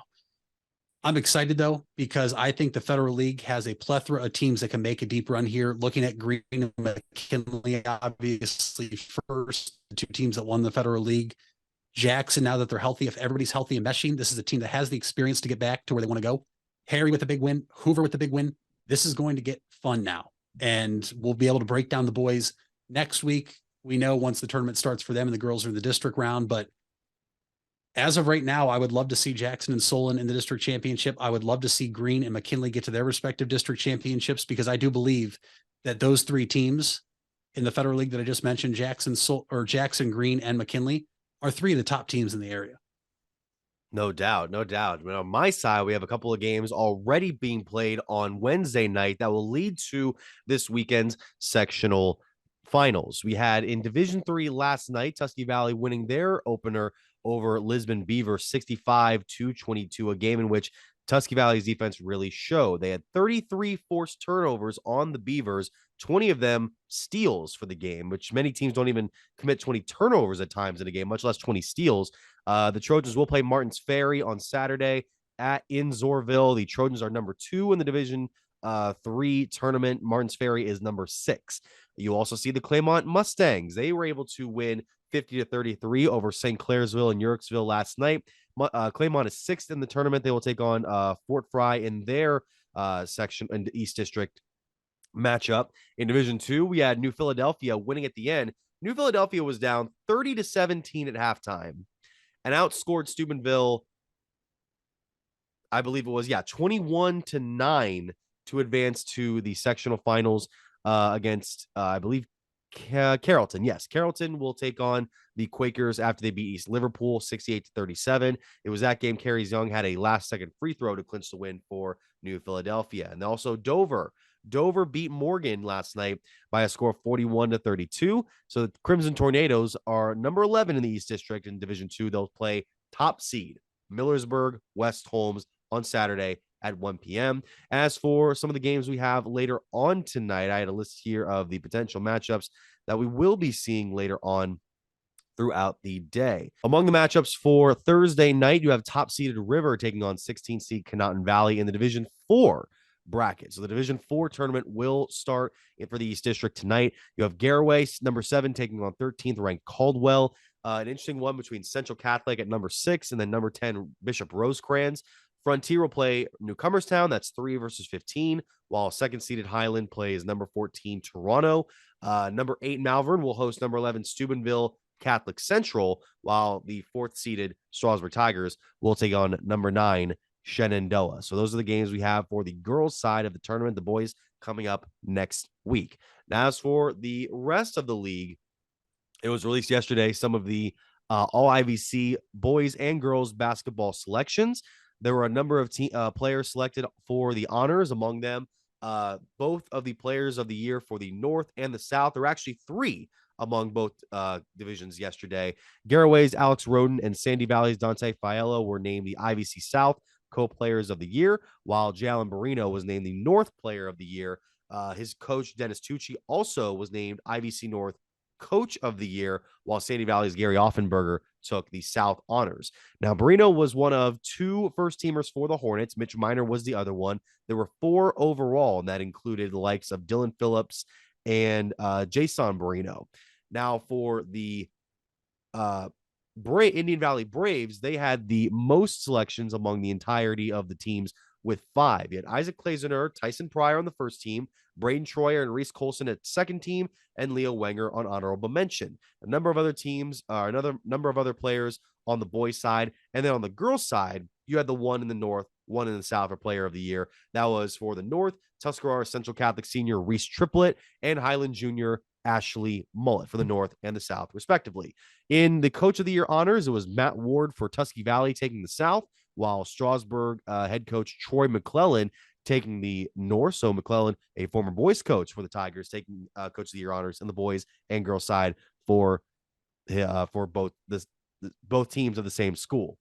I'm excited, though, because I think the Federal League has a plethora of teams that can make a deep run here. Looking at Green and McKinley, obviously, first, the 2 teams that won the Federal League. Jackson, now that they're healthy, if everybody's healthy and meshing, this is a team that has the experience to get back to where they want to go. Harry with a big win, Hoover with a big win. This is going to get fun now. And we'll be able to break down the boys next week. We know once the tournament starts for them and the girls are in the district round, but As of right now, I would love to see Jackson and Solon in the district championship. I would love to see Green and McKinley get to their respective district championships, because I do believe that those three teams in the Federal League that I just mentioned, Jackson, Green, and McKinley, are three of the top teams in the area. No doubt, no doubt. On my side, we have a couple of games already being played on Wednesday night that will lead to this weekend's sectional finals. We had in Division III last night, Tusky Valley winning their opener over Lisbon Beaver 65-22, a game in which Tusky Valley's defense really showed. They had 33 forced turnovers on the Beavers, 20 of them steals for the game, which many teams don't even commit 20 turnovers at times in a game, much less 20 steals. The Trojans will play Martins Ferry on Saturday in Zorville. The Trojans are number 2 in the Division 3 tournament. Martins Ferry is number 6. You also see the Claymont Mustangs. They were able to win 50-33 over St. Clairsville and Yorksville last night. Claymont is 6th in the tournament. They will take on Fort Fry in their section in the East District matchup. In Division 2, we had New Philadelphia winning at the end. New Philadelphia was down 30-17 at halftime and outscored Steubenville, I believe it was, 21-9 to advance to the sectional finals against, I believe, Carrollton. Yes, Carrollton will take on the Quakers after they beat East Liverpool 68-37. It was that game Carries Young had a last-second free throw to clinch the win for New Philadelphia. And also Dover beat Morgan last night by a score of 41-32. So the Crimson Tornadoes are number 11 in the East District in Division 2. They'll play top seed Millersburg West Holmes on Saturday at 1 p.m. As for some of the games we have later on tonight, I had a list here of the potential matchups that we will be seeing later on throughout the day. Among the matchups for Thursday night, you have top-seeded River taking on 16-seed Conotton Valley in the Division 4 bracket. So the Division 4 tournament will start for the East District tonight. You have Garaway, number 7, taking on 13th ranked Caldwell. An interesting one between Central Catholic at number 6 and then number 10 Bishop Rosecrans. Frontier will play Newcomerstown. That's 3 versus 15, while second-seeded Highland plays number 14 Toronto. Number 8 Malvern will host number 11 Steubenville Catholic Central, while the 4th-seeded Strasburg Tigers will take on number 9 Shenandoah. So those are the games we have for the girls' side of the tournament. The boys coming up next week. Now, as for the rest of the league, it was released yesterday some of the all IVC boys and girls basketball selections. There were a number of players selected for the honors. Among them, both of the players of the year for the North and the South. There were actually 3 among both divisions yesterday. Garaway's Alex Roden and Sandy Valley's Dante Fiello were named the IVC South co-players of the year, while Jalen Barino was named the North player of the year. His coach, Dennis Tucci, also was named IVC North coach of the year, while Sandy Valley's Gary Offenberger took the South honors. Now, Barino was one of 2 first-teamers for the Hornets. Mitch Miner was the other one. There were 4 overall, and that included the likes of Dylan Phillips and Jason Barino. Now, for the Indian Valley Braves, they had the most selections among the entirety of the teams with 5. You had Isaac Clazener, Tyson Pryor on the first team, Braden Troyer and Reese Colson at second team, and Leo Wenger on honorable mention. A number of other teams, another number of other players on the boys' side. And then on the girls' side, you had the one in the North, one in the South for player of the year. That was for the North, Tuscarora Central Catholic senior Reese Triplett and Highland Junior Ashley Mullet for the North and the South, respectively. In the Coach of the Year honors, it was Matt Ward for Tusky Valley taking the South, while Strasburg head coach Troy McClellan taking the North. So McClellan, a former boys coach for the Tigers, taking Coach of the Year honors in the boys and girls side for both teams of the same school.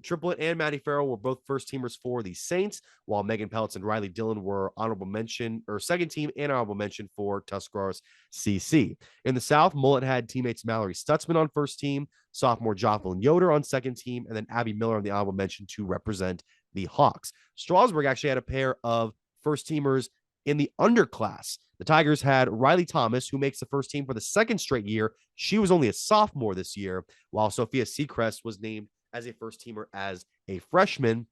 Triplett and Maddie Farrell were both first teamers for the Saints, while Megan Peltz and Riley Dillon were honorable mention or second team and honorable mention for Tuscarawas CC. In the South, Mullet had teammates Mallory Stutzman on first team, sophomore Jocelyn Yoder on second team, and then Abby Miller on the honorable mention to represent the Hawks. Strasburg actually had a pair of first teamers in the underclass. The Tigers had Riley Thomas, who makes the first team for the second straight year. She was only a sophomore this year, while Sophia Seacrest was named as a first teamer as a freshman.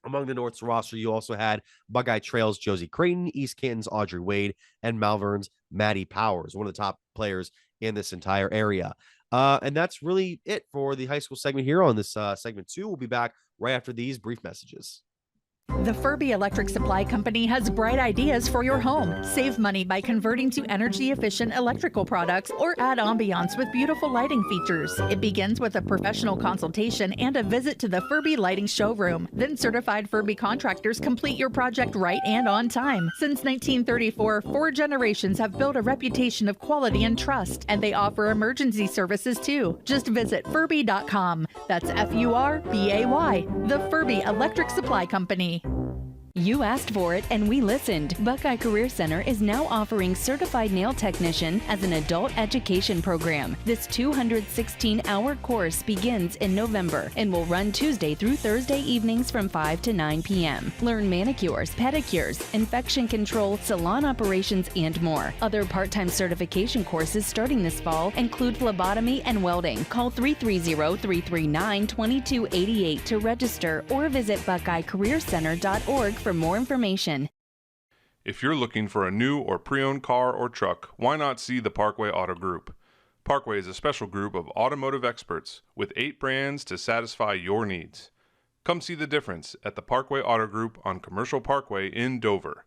Among the North's roster, you also had Buckeye Trails' Josie Creighton, East Canton's Audrey Wade, and Malvern's Maddie Powers, one of the top players in this entire area. And that's really it for the high school segment here on this segment 2. We'll be back right after these brief messages. The Furby Electric Supply Company has bright ideas for your home. Save money by converting to energy-efficient electrical products or add ambiance with beautiful lighting features. It begins with a professional consultation and a visit to the Furby Lighting Showroom. Then certified Furby contractors complete your project right and on time. Since 1934, 4 generations have built a reputation of quality and trust, and they offer emergency services too. Just visit Furby.com. That's F-U-R-B-A-Y. The Furby Electric Supply Company. You asked for it and we listened. Buckeye Career Center is now offering Certified Nail Technician as an adult education program. This 216-hour course begins in November and will run Tuesday through Thursday evenings from 5 to 9 p.m. Learn manicures, pedicures, infection control, salon operations, and more. Other part-time certification courses starting this fall include phlebotomy and welding. Call 330-339-2288 to register or visit BuckeyeCareerCenter.org for more information. If you're looking for a new or pre-owned car or truck, why not see the Parkway Auto Group? Parkway is a special group of automotive experts with 8 brands to satisfy your needs. Come see the difference at the Parkway Auto Group on Commercial Parkway in Dover.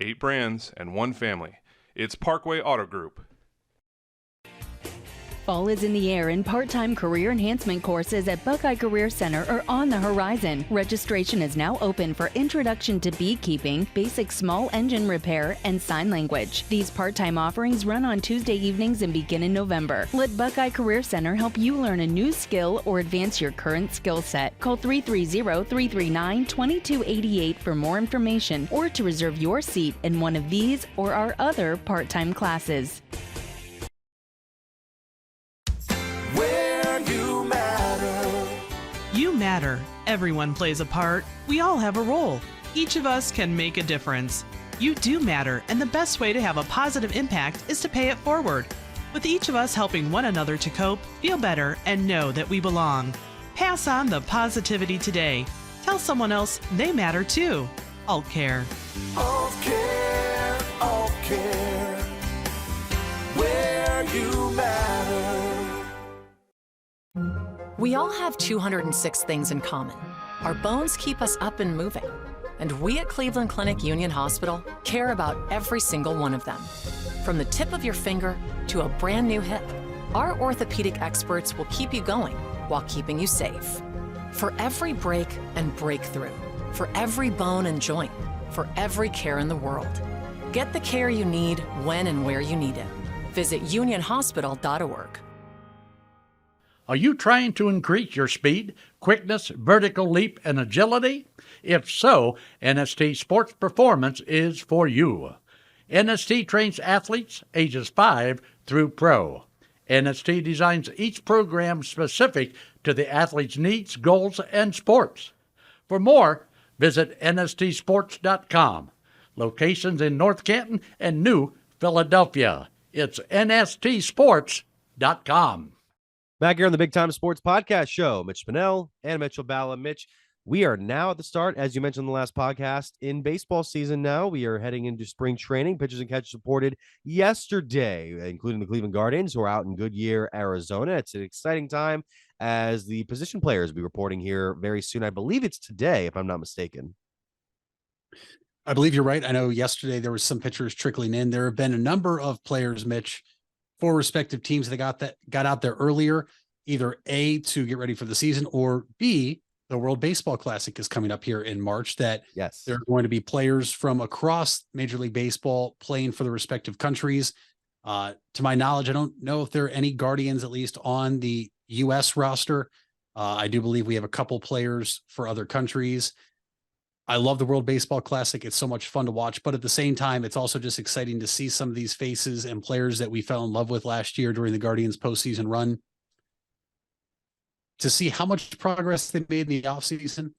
8 brands and 1 family. It's Parkway Auto Group. Fall is in the air and part-time career enhancement courses at Buckeye Career Center are on the horizon. Registration is now open for Introduction to Beekeeping, Basic Small Engine Repair, and Sign Language. These part-time offerings run on Tuesday evenings and begin in November. Let Buckeye Career Center help you learn a new skill or advance your current skill set. Call 330-339-2288 for more information or to reserve your seat in one of these or our other part-time classes. You matter. Everyone plays a part. We all have a role. Each of us can make a difference. You do matter, and the best way to have a positive impact is to pay it forward. With each of us helping one another to cope, feel better, and know that we belong. Pass on the positivity today. Tell someone else they matter too. Alt Care. Alt Care, Alt Care. Where you matter. We all have 206 things in common. Our bones keep us up and moving. And we at Cleveland Clinic Union Hospital care about every single one of them. From the tip of your finger to a brand new hip, our orthopedic experts will keep you going while keeping you safe. For every break and breakthrough, for every bone and joint, for every care in the world. Get the care you need when and where you need it. Visit unionhospital.org. Are you trying to increase your speed, quickness, vertical leap, and agility? If so, NST Sports Performance is for you. NST trains athletes ages 5 through pro. NST designs each program specific to the athlete's needs, goals, and sports. For more, visit nstsports.com. Locations in North Canton and New Philadelphia. It's nstsports.com. Back here on the Big Time Sports Podcast Show, Mitch Spinell and Mitchell Balla. Mitch, we are now at the start, as you mentioned in the last podcast, in baseball season now. We are heading into spring training. Pitchers and catchers reported yesterday, including the Cleveland Guardians, who are out in Goodyear, Arizona. It's an exciting time as the position players will be reporting here very soon. I believe it's today, if I'm not mistaken. I believe you're right. I know yesterday there was some pitchers trickling in. There have been a number of players, Mitch, for respective teams that got out there earlier, either A, to get ready for the season, or B, the World Baseball Classic is coming up here in March, that yes, there are going to be players from across Major League Baseball playing for the respective countries. To my knowledge, I don't know if there are any Guardians, at least on the U.S. roster. I do believe we have a couple players for other countries. I love the World Baseball Classic. It's so much fun to watch, but at the same time, it's also just exciting to see some of these faces and players that we fell in love with last year during the Guardians postseason run, to see how much progress they made in the offseason,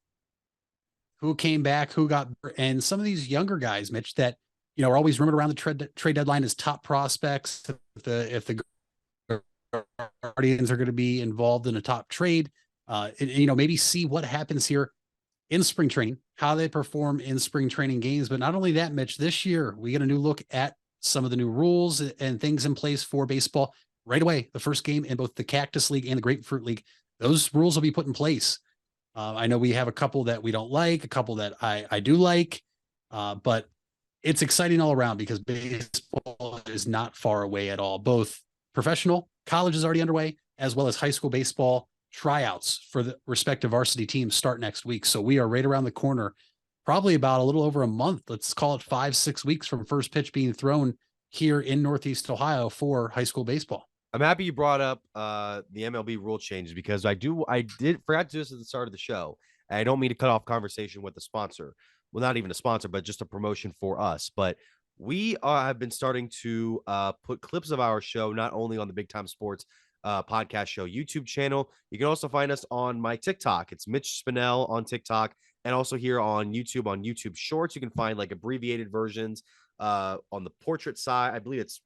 who came back, who got, and some of these younger guys, Mitch, that, you know, are always rumored around the trade deadline as top prospects. If the Guardians are going to be involved in a top trade, you know, maybe see what happens here in spring training, how they perform in spring training games. But not only that, Mitch, this year we get a new look at some of the new rules and things in place for baseball. right away. The first game in both the Cactus League and the Grapefruit League, those rules will be put in place. I know we have a couple that we don't like, a couple that I do like, but it's exciting all around because baseball is not far away at all. Both professional, college is already underway, as well as high school baseball tryouts for the respective varsity teams start next week. So we are right around the corner, probably about a little over a month. Let's call it 5-6 weeks from first pitch being thrown here in Northeast Ohio for high school baseball. I'm happy you brought up the MLB rule changes because I did forgot to do this at the start of the show. And I don't mean to cut off conversation with the sponsor. Well, not even a sponsor, but just a promotion for us. But we have been starting to put clips of our show not only on the Big Time Sports podcast show YouTube channel. You can also find us on my TikTok. It's Mitch Spinell on TikTok, and also here on YouTube Shorts. You can find like abbreviated versions on the portrait side. I believe it's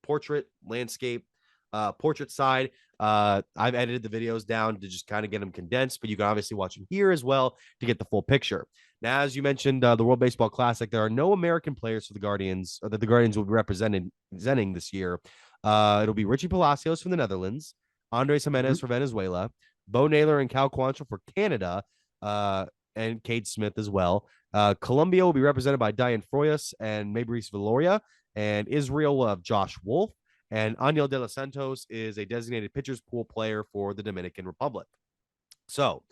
portrait, landscape, portrait side. I've edited the videos down to just kind of get them condensed, but you can obviously watch them here as well to get the full picture. Now, as you mentioned, the World Baseball Classic, there are no American players for the Guardians, or that the Guardians will be representing this year. It'll be Richie Palacios from the Netherlands, Andres Jimenez for Venezuela, Bo Naylor and Cal Quantrill for Canada, and Cade Smith as well. Colombia will be represented by Diane Froyas and Mabrice Valoria, and Israel will have Josh Wolf, and Aniel De Los Santos is a designated pitchers pool player for the Dominican Republic. So,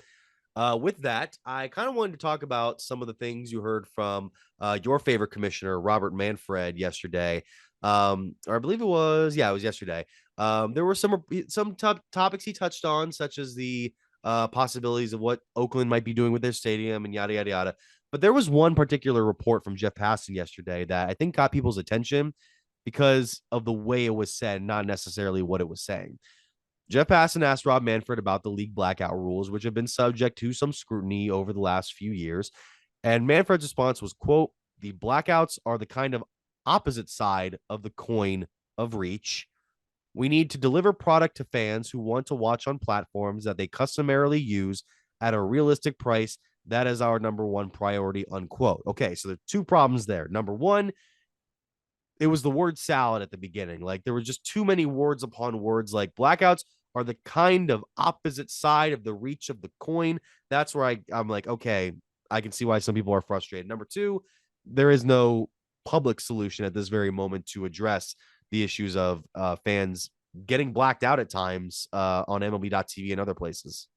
with that, I kind of wanted to talk about some of the things you heard from your favorite commissioner, Robert Manfred, yesterday. Or I believe it was yesterday. There were some topics he touched on, such as the possibilities of what Oakland might be doing with their stadium and yada, yada, yada. But there was one particular report from Jeff Passan yesterday that I think got people's attention because of the way it was said, not necessarily what it was saying. Jeff Passan asked Rob Manfred about the league blackout rules, which have been subject to some scrutiny over the last few years. And Manfred's response was, quote, "The blackouts are the kind of opposite side of the coin of reach. We need to deliver product to fans who want to watch on platforms that they customarily use at a realistic price. That is our number one priority," unquote. Okay, so there are two problems there. Number one, it was the word salad at the beginning. Like there were just too many words upon words. Like blackouts are the kind of opposite side of the reach of the coin. That's where I'm like, okay, I can see why some people are frustrated. Number two, there is no public solution at this very moment to address the issues of fans getting blacked out at times on MLB.tv and other places.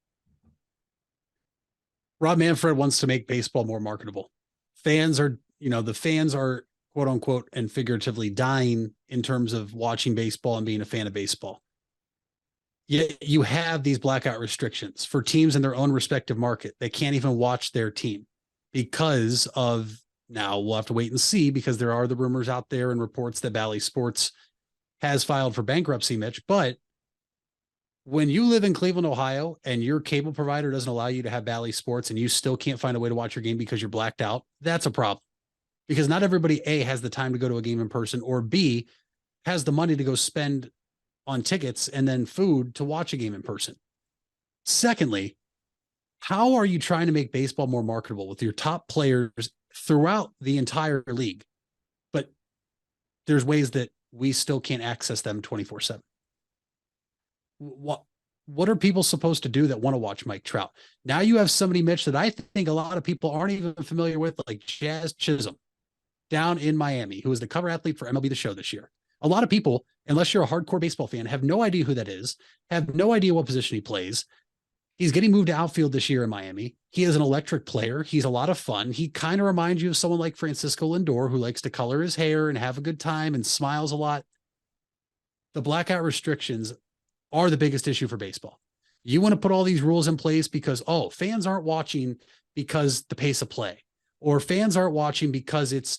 Rob Manfred wants to make baseball more marketable. The fans are quote unquote and figuratively dying in terms of watching baseball and being a fan of baseball. Yet you have these blackout restrictions for teams in their own respective market. They can't even watch their team because of, now we'll have to wait and see, because there are the rumors out there and reports that Bally Sports has filed for bankruptcy, Mitch. But when you live in Cleveland, Ohio, and your cable provider doesn't allow you to have Bally Sports and you still can't find a way to watch your game because you're blacked out, that's a problem. Because not everybody, A, has the time to go to a game in person, or B, has the money to go spend on tickets and then food to watch a game in person. Secondly, how are you trying to make baseball more marketable with your top players throughout the entire league, but there's ways that we still can't access them 24/7? What are people supposed to do that want to watch Mike Trout? Now you have somebody, Mitch, that I think a lot of people aren't even familiar with, like Jazz Chisholm down in Miami, who was the cover athlete for MLB The Show this year. A lot of people, unless you're a hardcore baseball fan, have no idea who that is, have no idea what position he plays. He's getting moved to outfield this year in Miami. He is an electric player. He's a lot of fun. He kind of reminds you of someone like Francisco Lindor, who likes to color his hair and have a good time and smiles a lot. The blackout restrictions are the biggest issue for baseball. You want to put all these rules in place because, fans aren't watching because the pace of play, or fans aren't watching because it's,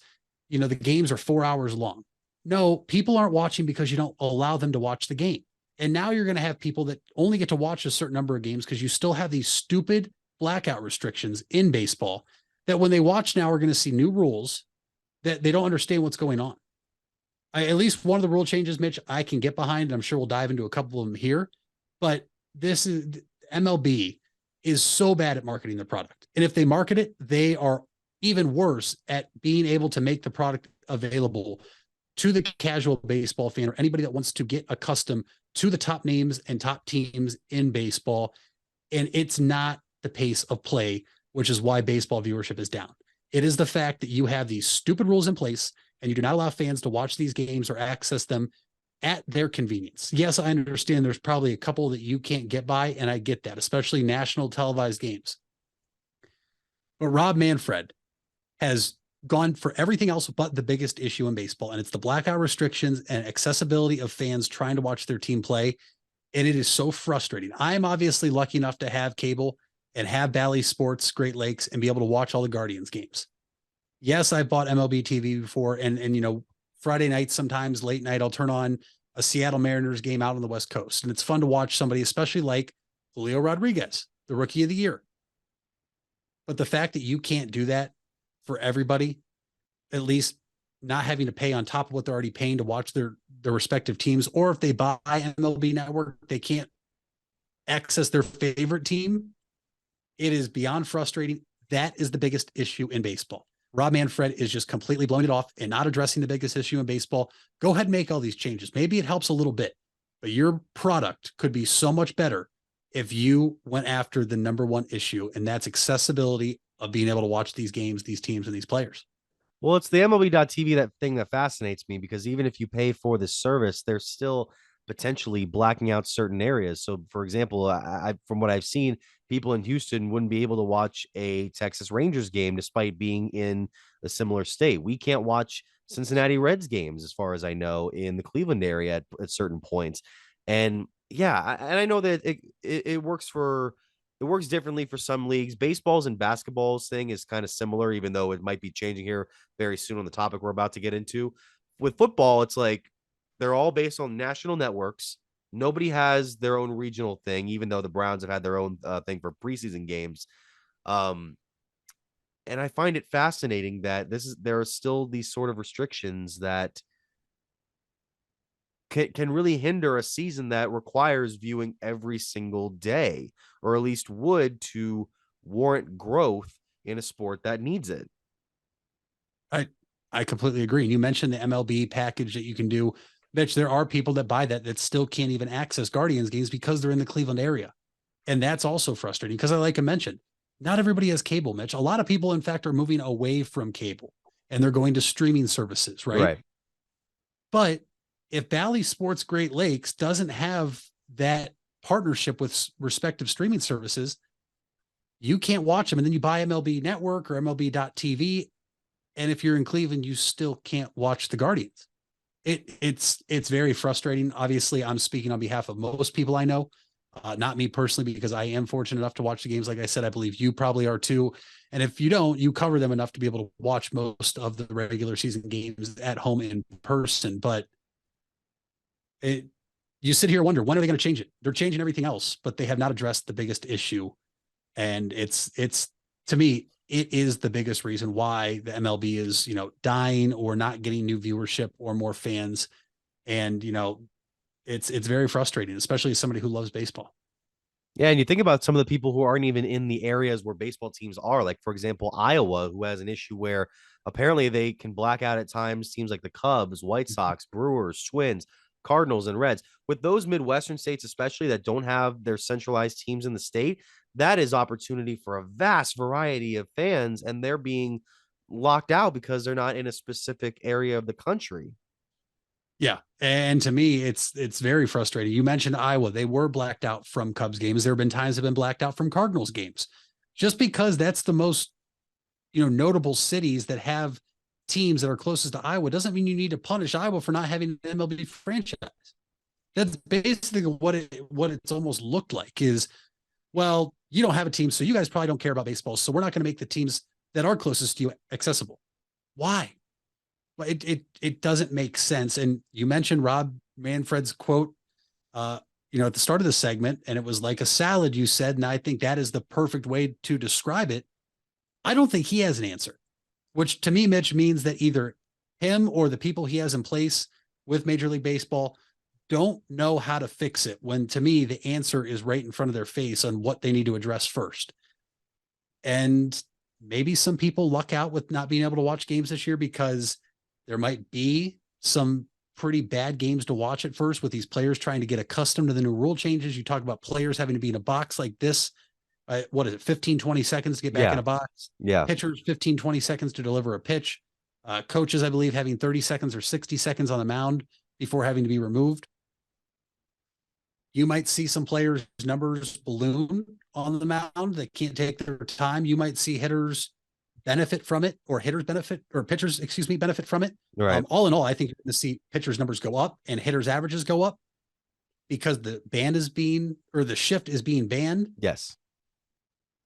the games are 4 hours long. No, people aren't watching because you don't allow them to watch the game. And now you're going to have people that only get to watch a certain number of games because you still have these stupid blackout restrictions in baseball that when they watch now are going to see new rules that they don't understand what's going on. At least one of the rule changes, Mitch, I can get behind, and I'm sure we'll dive into a couple of them here. But this is MLB is so bad at marketing their product. And if they market it, they are even worse at being able to make the product available to the casual baseball fan or anybody that wants to get accustomed to the top names and top teams in baseball. And it's not the pace of play, which is why baseball viewership is down. It is the fact that you have these stupid rules in place and you do not allow fans to watch these games or access them at their convenience. Yes, I understand there's probably a couple that you can't get by, and I get that, especially national televised games. But Rob Manfred has gone for everything else but the biggest issue in baseball, and it's the blackout restrictions and accessibility of fans trying to watch their team play. And it is so frustrating. I am obviously lucky enough to have cable and have Bally Sports Great Lakes and be able to watch all the Guardians games. Yes, I've bought MLB TV before, and you know, Friday nights, sometimes late night, I'll turn on a Seattle Mariners game out on the West Coast. And it's fun to watch somebody, especially like Julio Rodriguez, the Rookie of the Year. But the fact that you can't do that for everybody, at least not having to pay on top of what they're already paying to watch their respective teams, or if they buy MLB Network, they can't access their favorite team. It is beyond frustrating. That is the biggest issue in baseball. Rob Manfred is just completely blowing it off and not addressing the biggest issue in baseball. Go ahead and make all these changes. Maybe it helps a little bit, but your product could be so much better if you went after the number one issue, and that's accessibility of being able to watch these games, these teams, and these players. Well, it's the MLB.TV, that thing that fascinates me, because even if you pay for the service, there's still potentially blacking out certain areas. So, for example, I from what I've seen, people in Houston wouldn't be able to watch a Texas Rangers game despite being in a similar state. We can't watch Cincinnati Reds games, as far as I know, in the Cleveland area at certain points. And yeah, and I know that it works for. It works differently for some leagues. Baseball's and basketball's thing is kind of similar, even though it might be changing here very soon on the topic we're about to get into. With football, it's like they're all based on national networks. Nobody has their own regional thing, even though the Browns have had their own thing for preseason games. And I find it fascinating that there are still these sort of restrictions that can really hinder a season that requires viewing every single day, or at least would, to warrant growth in a sport that needs it. I completely agree. And you mentioned the MLB package that you can do. Mitch, there are people that buy that still can't even access Guardians games because they're in the Cleveland area. And that's also frustrating because, like I mentioned, not everybody has cable, Mitch. A lot of people, in fact, are moving away from cable and they're going to streaming services, right? Right. But if Bally Sports Great Lakes doesn't have that partnership with respective streaming services, you can't watch them. And then you buy MLB Network or MLB.TV. And if you're in Cleveland, you still can't watch the Guardians. It's very frustrating. Obviously, I'm speaking on behalf of most people I know, not me personally, because I am fortunate enough to watch the games. Like I said, I believe you probably are too. And if you don't, you cover them enough to be able to watch most of the regular season games at home in person. But you sit here and wonder, when are they going to change it? They're changing everything else, but they have not addressed the biggest issue. And it's to me, it is the biggest reason why the MLB is, dying or not getting new viewership or more fans. And, it's very frustrating, especially as somebody who loves baseball. Yeah, and you think about some of the people who aren't even in the areas where baseball teams are, like, for example, Iowa, who has an issue where apparently they can black out at times teams like the Cubs, White Sox, Brewers, Twins, Cardinals, and Reds. With those Midwestern states, especially, that don't have their centralized teams in the state, that is opportunity for a vast variety of fans, and they're being locked out because they're not in a specific area of the country. Yeah. And to me, it's very frustrating. You mentioned Iowa. They were blacked out from Cubs games. There have been times they've been blacked out from Cardinals games. Just because that's the most, notable cities that have teams that are closest to Iowa doesn't mean you need to punish Iowa for not having an MLB franchise. That's basically what it's almost looked like is, well, you don't have a team, so you guys probably don't care about baseball. So we're not going to make the teams that are closest to you accessible. Why? Well, it doesn't make sense. And you mentioned Rob Manfred's quote, at the start of the segment, and it was like a salad, you said, and I think that is the perfect way to describe it. I don't think he has an answer, which to me, Mitch, means that either him or the people he has in place with Major League Baseball don't know how to fix it, when to me, the answer is right in front of their face on what they need to address first. And maybe some people luck out with not being able to watch games this year because there might be some pretty bad games to watch at first with these players trying to get accustomed to the new rule changes. You talk about players having to be in a box like this. What is it? 15, 20 seconds to get back in a box. Yeah. Pitchers, 15, 20 seconds to deliver a pitch. Coaches, I believe, having 30 seconds or 60 seconds on the mound before having to be removed. You might see some players' numbers balloon on the mound that can't take their time. You might see hitters benefit from it, or pitchers, benefit from it. Right. All in all, I think you're going to see pitchers' numbers go up and hitters' averages go up because the shift is being banned. Yes.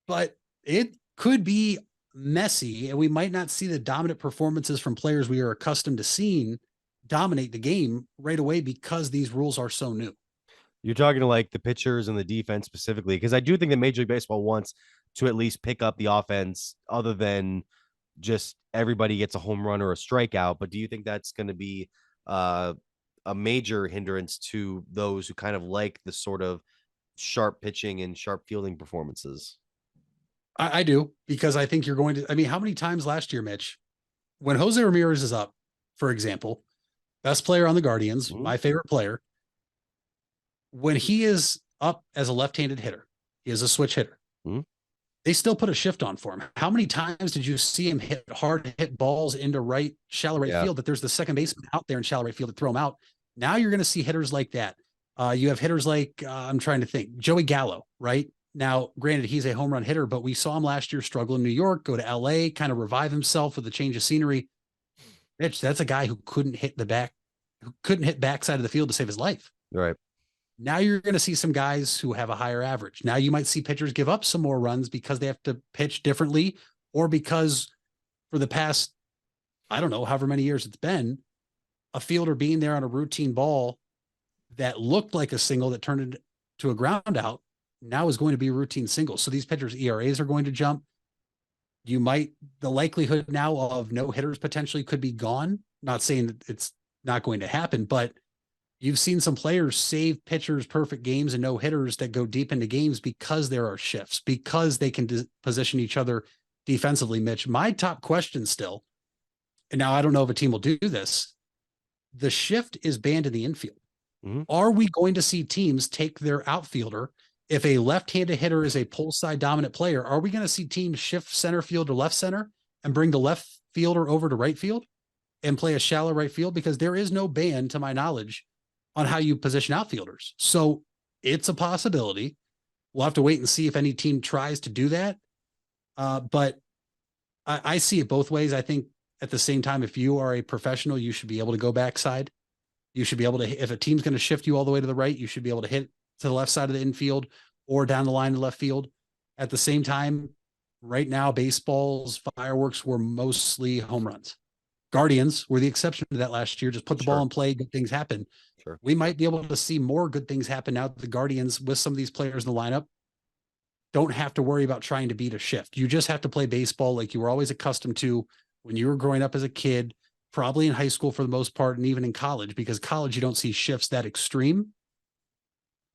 But it could be messy, and we might not see the dominant performances from players we are accustomed to seeing dominate the game right away because these rules are so new. You're talking to like the pitchers and the defense specifically, because I do think that Major League Baseball wants to at least pick up the offense other than just everybody gets a home run or a strikeout. But do you think that's going to be a major hindrance to those who kind of like the sort of sharp pitching and sharp fielding performances? I do, because I think you're going to, how many times last year, Mitch, when Jose Ramirez is up, for example, best player on the Guardians, my favorite player, when he is up as a left-handed hitter, he is a switch hitter. They still put a shift on for him. How many times did you see him hit balls into shallow right field, that there's the second baseman out there in shallow right field to throw him out? Now you're going to see hitters like that. You have hitters like, I'm trying to think, Joey Gallo, right? Now, granted, he's a home run hitter, but we saw him last year struggle in New York, go to LA, kind of revive himself with a change of scenery. Mitch, that's a guy who couldn't hit backside of the field to save his life. Right. Now you're going to see some guys who have a higher average. Now you might see pitchers give up some more runs because they have to pitch differently, or because for the past, I don't know, however many years it's been, a fielder being there on a routine ball that looked like a single that turned into a ground out now is going to be a routine single. So these pitchers' ERAs are going to jump. The likelihood now of no hitters potentially could be gone. Not saying that it's not going to happen, but you've seen some players save pitchers perfect games and no hitters that go deep into games because there are shifts, because they can position each other defensively. Mitch, my top question still, and now I don't know if a team will do this, the shift is banned in the infield. Are we going to see teams take their outfielder? If a left-handed hitter is a pull side dominant player, are we going to see teams shift center field to left center and bring the left fielder over to right field and play a shallow right field? Because there is no ban, to my knowledge, on how you position outfielders. So it's a possibility. We'll have to wait and see if any team tries to do that. But I see it both ways. I think at the same time, if you are a professional, you should be able to go backside. You should be able to, if a team's going to shift you all the way to the right, you should be able to hit to the left side of the infield or down the line to left field. At the same time, right now, baseball's fireworks were mostly home runs. Guardians were the exception to that last year. Just put the ball in play, good things happen. We might be able to see more good things happen now that the Guardians, with some of these players in the lineup, don't have to worry about trying to beat a shift. You just have to play baseball like you were always accustomed to when you were growing up as a kid, probably in high school for the most part, and even in college, because college, you don't see shifts that extreme.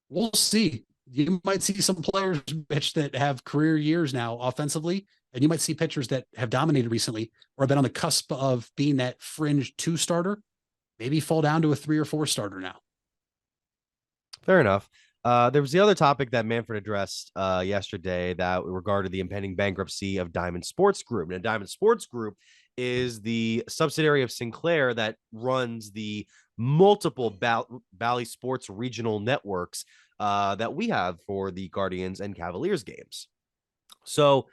We'll see. You might see some players, Mitch, that have career years now offensively, and you might see pitchers that have dominated recently or have been on the cusp of being that fringe 2-starter, maybe fall down to a 3 or 4 starter now. Fair enough. There was the other topic that Manfred addressed yesterday that regarded the impending bankruptcy of Diamond Sports Group. And Diamond Sports Group is the subsidiary of Sinclair that runs the multiple Bally Sports regional networks that we have for the Guardians and Cavaliers games. So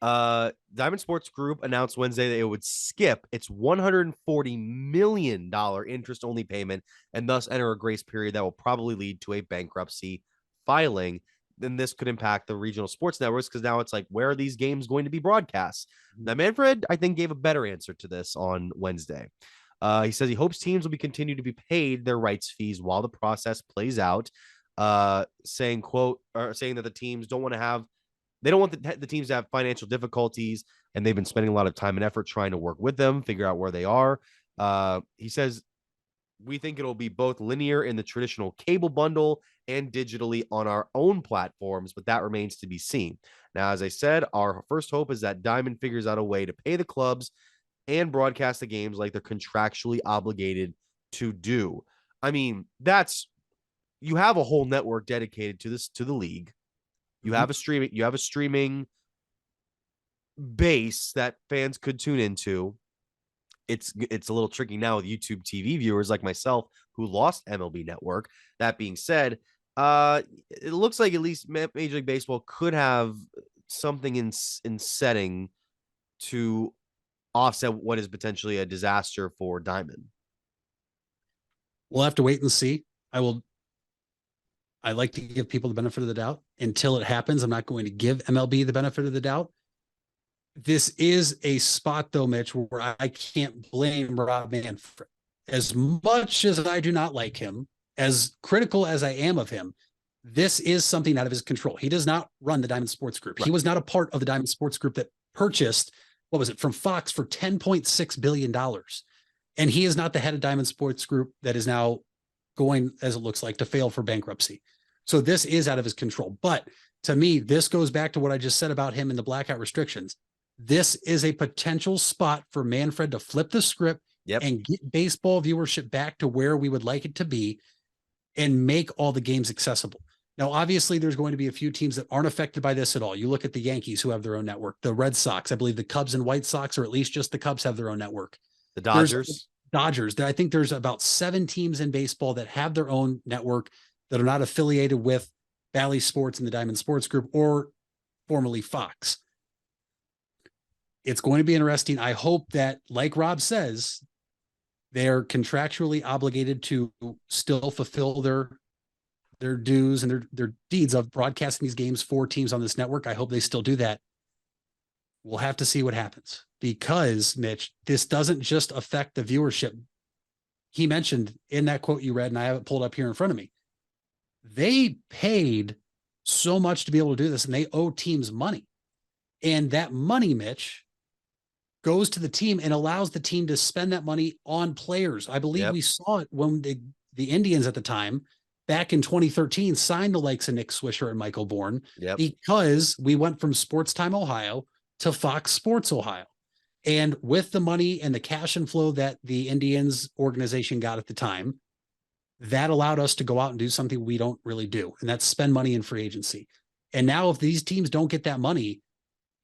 Diamond Sports Group announced Wednesday that it would skip its $140 million interest-only payment and thus enter a grace period that will probably lead to a bankruptcy filing. Then this could impact the regional sports networks, because now it's like, where are these games going to be broadcast? Now, Manfred, I think, gave a better answer to this on Wednesday. He says he hopes teams will continue to be paid their rights fees while the process plays out, saying that the teams don't want to have They don't want the teams to have financial difficulties, and they've been spending a lot of time and effort trying to work with them, figure out where they are. He says, we think it'll be both linear in the traditional cable bundle and digitally on our own platforms, but that remains to be seen. Now, as I said, our first hope is that Diamond figures out a way to pay the clubs and broadcast the games like they're contractually obligated to do. I mean, you have a whole network dedicated to the league. You have a streaming base that fans could tune into. It's a little tricky now with YouTube TV viewers like myself who lost MLB Network. That being said, it looks like at least Major League Baseball could have something in setting to offset what is potentially a disaster for Diamond. We'll have to wait and see. I like to give people the benefit of the doubt until it happens. I'm not going to give MLB the benefit of the doubt. This is a spot, though, Mitch, where I can't blame Rob Manfred. As much as I do not like him, as critical as I am of him, this is something out of his control. He does not run the Diamond Sports Group. Right. He was not a part of the Diamond Sports Group that purchased, what was it, from Fox for $10.6 billion. And he is not the head of Diamond Sports Group that is now going, as it looks like, to fail for bankruptcy. So this is out of his control. But to me, this goes back to what I just said about him and the blackout restrictions. This is a potential spot for Manfred to flip the script and get baseball viewership back to where we would like it to be and make all the games accessible. Now, obviously, there's going to be a few teams that aren't affected by this at all. You look at the Yankees, who have their own network, the Red Sox, I believe the Cubs and White Sox, or at least just the Cubs, have their own network. The Dodgers. I think there's about 7 teams in baseball that have their own network that are not affiliated with Bally Sports and the Diamond Sports Group, or formerly Fox. It's going to be interesting. I hope that, like Rob says, they're contractually obligated to still fulfill their dues and their deeds of broadcasting these games for teams on this network. I hope they still do that. We'll have to see what happens, because, Mitch, this doesn't just affect the viewership. He mentioned in that quote you read, and I have it pulled up here in front of me, they paid so much to be able to do this, and they owe teams money. And that money, Mitch, goes to the team and allows the team to spend that money on players. I believe we saw it when the Indians at the time, back in 2013, signed the likes of Nick Swisher and Michael Bourne, because we went from Sports Time Ohio to Fox Sports Ohio. And with the money and the cash inflow that the Indians organization got at the time, that allowed us to go out and do something we don't really do, and that's spend money in free agency. And now if these teams don't get that money,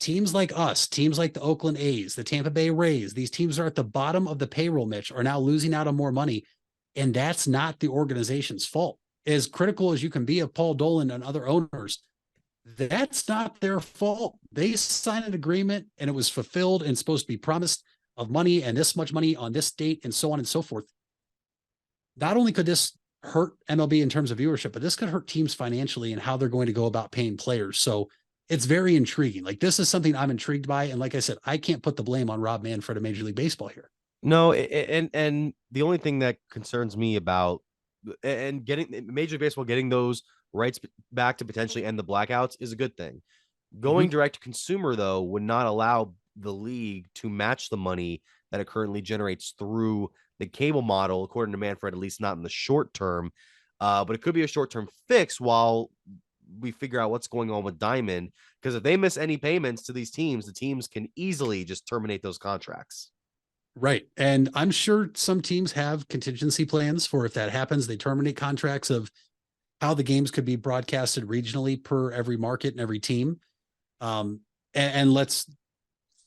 teams like us, teams like the Oakland A's, the Tampa Bay Rays, these teams are at the bottom of the payroll, Mitch, are now losing out on more money. And that's not the organization's fault. As critical as you can be of Paul Dolan and other owners, that's not their fault. They signed an agreement and it was fulfilled and supposed to be promised of money and this much money on this date and so on and so forth. Not only could this hurt MLB in terms of viewership, but this could hurt teams financially and how they're going to go about paying players. So it's very intriguing. Like, this is something I'm intrigued by. And like I said, I can't put the blame on Rob Manfred of Major League Baseball here. No, and the only thing that concerns me about and getting Major League Baseball getting those rights back to potentially end the blackouts is a good thing. Going direct to consumer, though, would not allow the league to match the money that it currently generates through the cable model, according to Manfred, at least not in the short term. But it could be a short-term fix while we figure out what's going on with Diamond, because if they miss any payments to these teams, the teams can easily just terminate those contracts. Right. And I'm sure some teams have contingency plans for if that happens, they terminate contracts of how the games could be broadcasted regionally per every market and every team. And let's,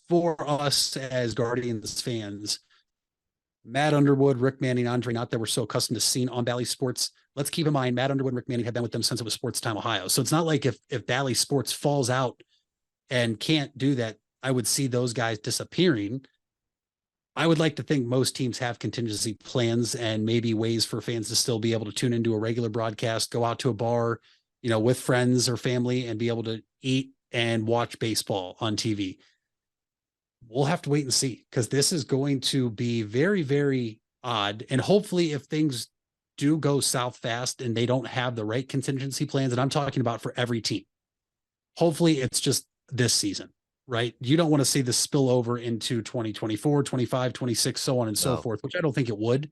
for us as Guardians fans, Matt Underwood, Rick Manning, Andre, not that we're so accustomed to seeing on Bally Sports. Let's keep in mind, Matt Underwood and Rick Manning have been with them since it was Sports Time Ohio. So it's not like if Bally Sports falls out and can't do that, I would see those guys disappearing. I would like to think most teams have contingency plans and maybe ways for fans to still be able to tune into a regular broadcast, go out to a bar, with friends or family and be able to eat and watch baseball on TV. We'll have to wait and see, because this is going to be very, very odd. And hopefully if things do go south fast and they don't have the right contingency plans, and I'm talking about for every team, hopefully it's just this season, right? You don't want to see this spill over into 2024, 25, 26, so on and so forth, which I don't think it would.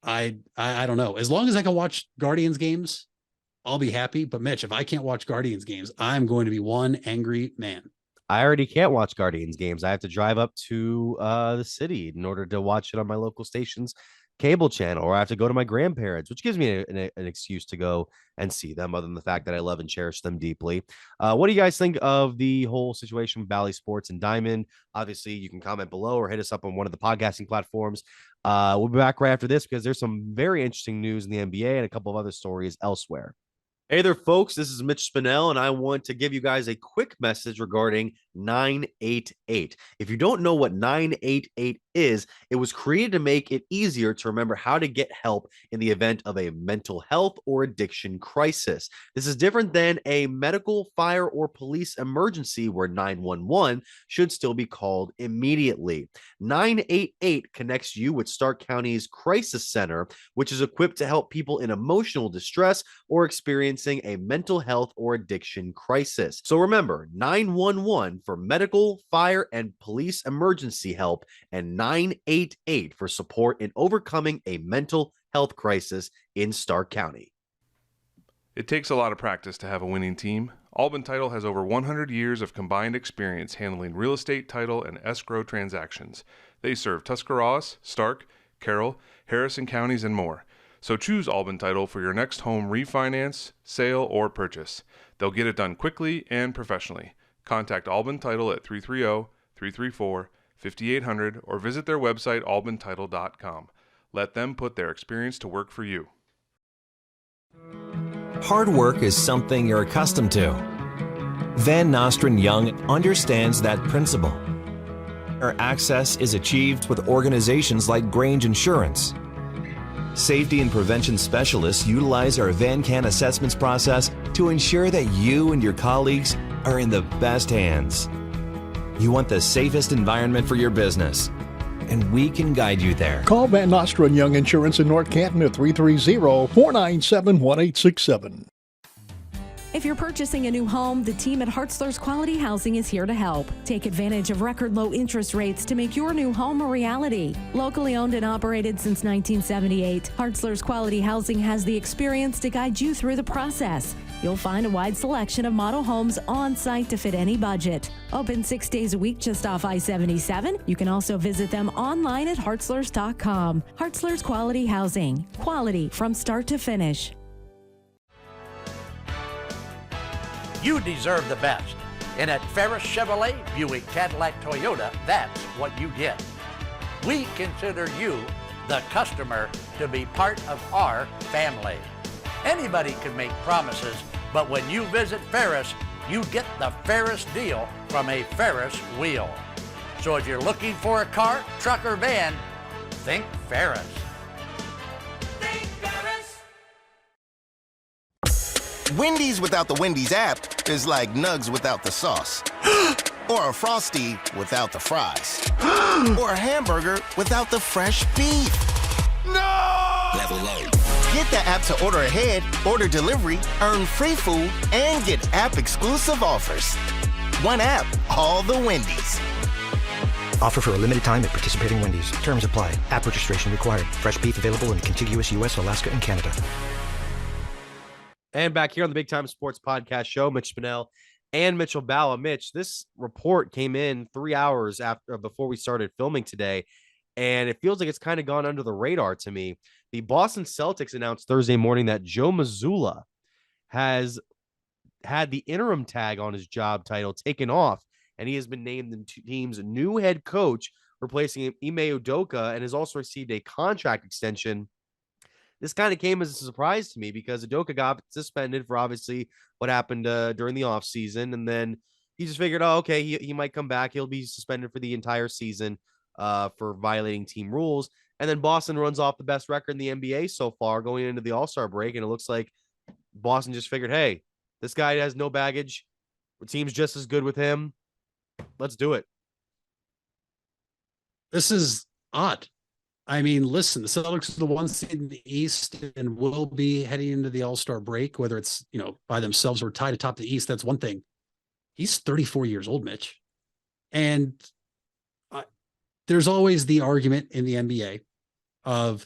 I don't know. As long as I can watch Guardians games, I'll be happy. But Mitch, if I can't watch Guardians games, I'm going to be one angry man. I already can't watch Guardians games. I have to drive up to the city in order to watch it on my local station's cable channel, or I have to go to my grandparents, which gives me an excuse to go and see them, other than the fact that I love and cherish them deeply. What do you guys think of the whole situation with Bally Sports and Diamond? Obviously, you can comment below or hit us up on one of the podcasting platforms. We'll be back right after this because there's some very interesting news in the NBA and a couple of other stories elsewhere. Hey there, folks. This is Mitch Spinell, and I want to give you guys a quick message regarding 988. If you don't know what 988 is, it was created to make it easier to remember how to get help in the event of a mental health or addiction crisis. This is different than a medical, fire, or police emergency where 911 should still be called immediately. 988 connects you with Stark County's Crisis Center, which is equipped to help people in emotional distress or experiencing a mental health or addiction crisis. So remember, 911 for medical, fire, and police emergency help, and 988 for support in overcoming a mental health crisis in Stark County. It takes a lot of practice to have a winning team. Albin Title has over 100 years of combined experience handling real estate, title, and escrow transactions. They serve Tuscarawas, Stark, Carroll, Harrison counties, and more. So choose Albin Title for your next home refinance, sale, or purchase. They'll get it done quickly and professionally. Contact Albin Title at 330-334-5800 or visit their website albintitle.com. Let them put their experience to work for you. Hard work is something you're accustomed to. Van Nostrand Young understands that principle. Our access is achieved with organizations like Grange Insurance. Safety and prevention specialists utilize our VanCan assessments process to ensure that you and your colleagues are in the best hands. You want the safest environment for your business, and we can guide you there. Call Van Nostrand Young Insurance in North Canton at 330-497-1867. If you're purchasing a new home, the team at Hartzler's Quality Housing is here to help. Take advantage of record low interest rates to make your new home a reality. Locally owned and operated since 1978, Hartzler's Quality Housing has the experience to guide you through the process. You'll find a wide selection of model homes on site to fit any budget. Open 6 days a week just off I-77. You can also visit them online at hartzlers.com. Hartzler's Quality Housing. Quality from start to finish. You deserve the best. And at Ferris Chevrolet, Buick, Cadillac, Toyota, that's what you get. We consider you, the customer, to be part of our family. Anybody can make promises, but when you visit Ferris, you get the Ferris deal from a Ferris wheel. So if you're looking for a car, truck, or van, think Ferris. Wendy's without the Wendy's app is like Nugs without the sauce. Or a Frosty without the fries. Or a hamburger without the fresh beef. No! Level up. Get the app to order ahead, order delivery, earn free food, and get app-exclusive offers. One app, all the Wendy's. Offer for a limited time at participating Wendy's. Terms apply. App registration required. Fresh beef available in the contiguous U.S., Alaska, and Canada. And back here on the Big Time Sports Podcast Show, Mitch Spinell and Mitchell Bala. Mitch, this report came in 3 hours before we started filming today, and it feels like it's kind of gone under the radar to me. The Boston Celtics announced Thursday morning that Joe Mazzulla has had the interim tag on his job title taken off, and he has been named the team's new head coach, replacing Ime Udoka, and has also received a contract extension. This kind of came as a surprise to me because Udoka got suspended for obviously what happened during the offseason. And then he just figured, oh, okay, he might come back. He'll be suspended for the entire season for violating team rules. And then Boston runs off the best record in the NBA so far going into the All-Star break. And it looks like Boston just figured, hey, this guy has no baggage. The team's just as good with him. Let's do it. This is odd. I mean, listen, the Celtics are the one seed in the East and will be heading into the All-Star break, whether it's, by themselves or tied atop the East. That's one thing. He's 34 years old, Mitch. And there's always the argument in the NBA of,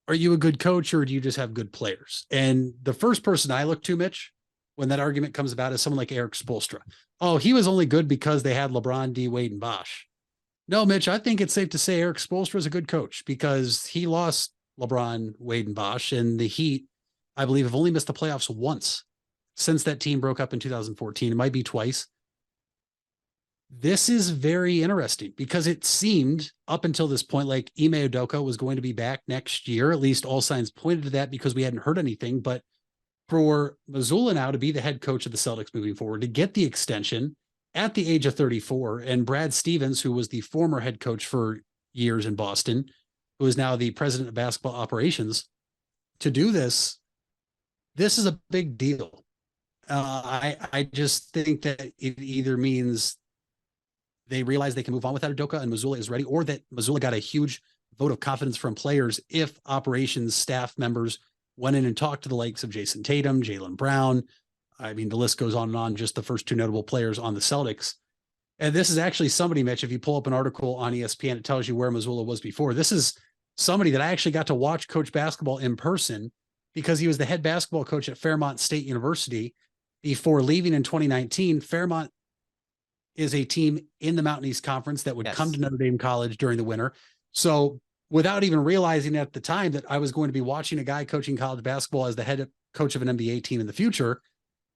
are you a good coach or do you just have good players? And the first person I look to, Mitch, when that argument comes about is someone like Eric Spoelstra. Oh, he was only good because they had LeBron, D Wade, and Bosh. No, Mitch, I think it's safe to say Eric Spoelstra is a good coach because he lost LeBron, Wade, and Bosh, and the Heat, I believe, have only missed the playoffs once since that team broke up in 2014. It might be twice. This is very interesting because it seemed up until this point like Ime Udoka was going to be back next year. At least all signs pointed to that because we hadn't heard anything. But for Mazzulla now to be the head coach of the Celtics moving forward, to get the extension at the age of 34, and Brad Stevens, who was the former head coach for years in Boston, who is now the president of basketball operations, to do this, this is a big deal. I just think that it either means they realize they can move on without Udoka and Mazzulla is ready, or that Mazzulla got a huge vote of confidence from players if operations staff members went in and talked to the likes of Jason Tatum, Jaylen Brown. I mean, the list goes on and on, just the first two notable players on the Celtics. And this is actually somebody, Mitch, if you pull up an article on ESPN, it tells you where Mazzulla was before. This is somebody that I actually got to watch coach basketball in person because he was the head basketball coach at Fairmont State University before leaving in 2019. Fairmont is a team in the Mountain East Conference that would come to Notre Dame College during the winter. So without even realizing at the time that I was going to be watching a guy coaching college basketball as the head coach of an NBA team in the future,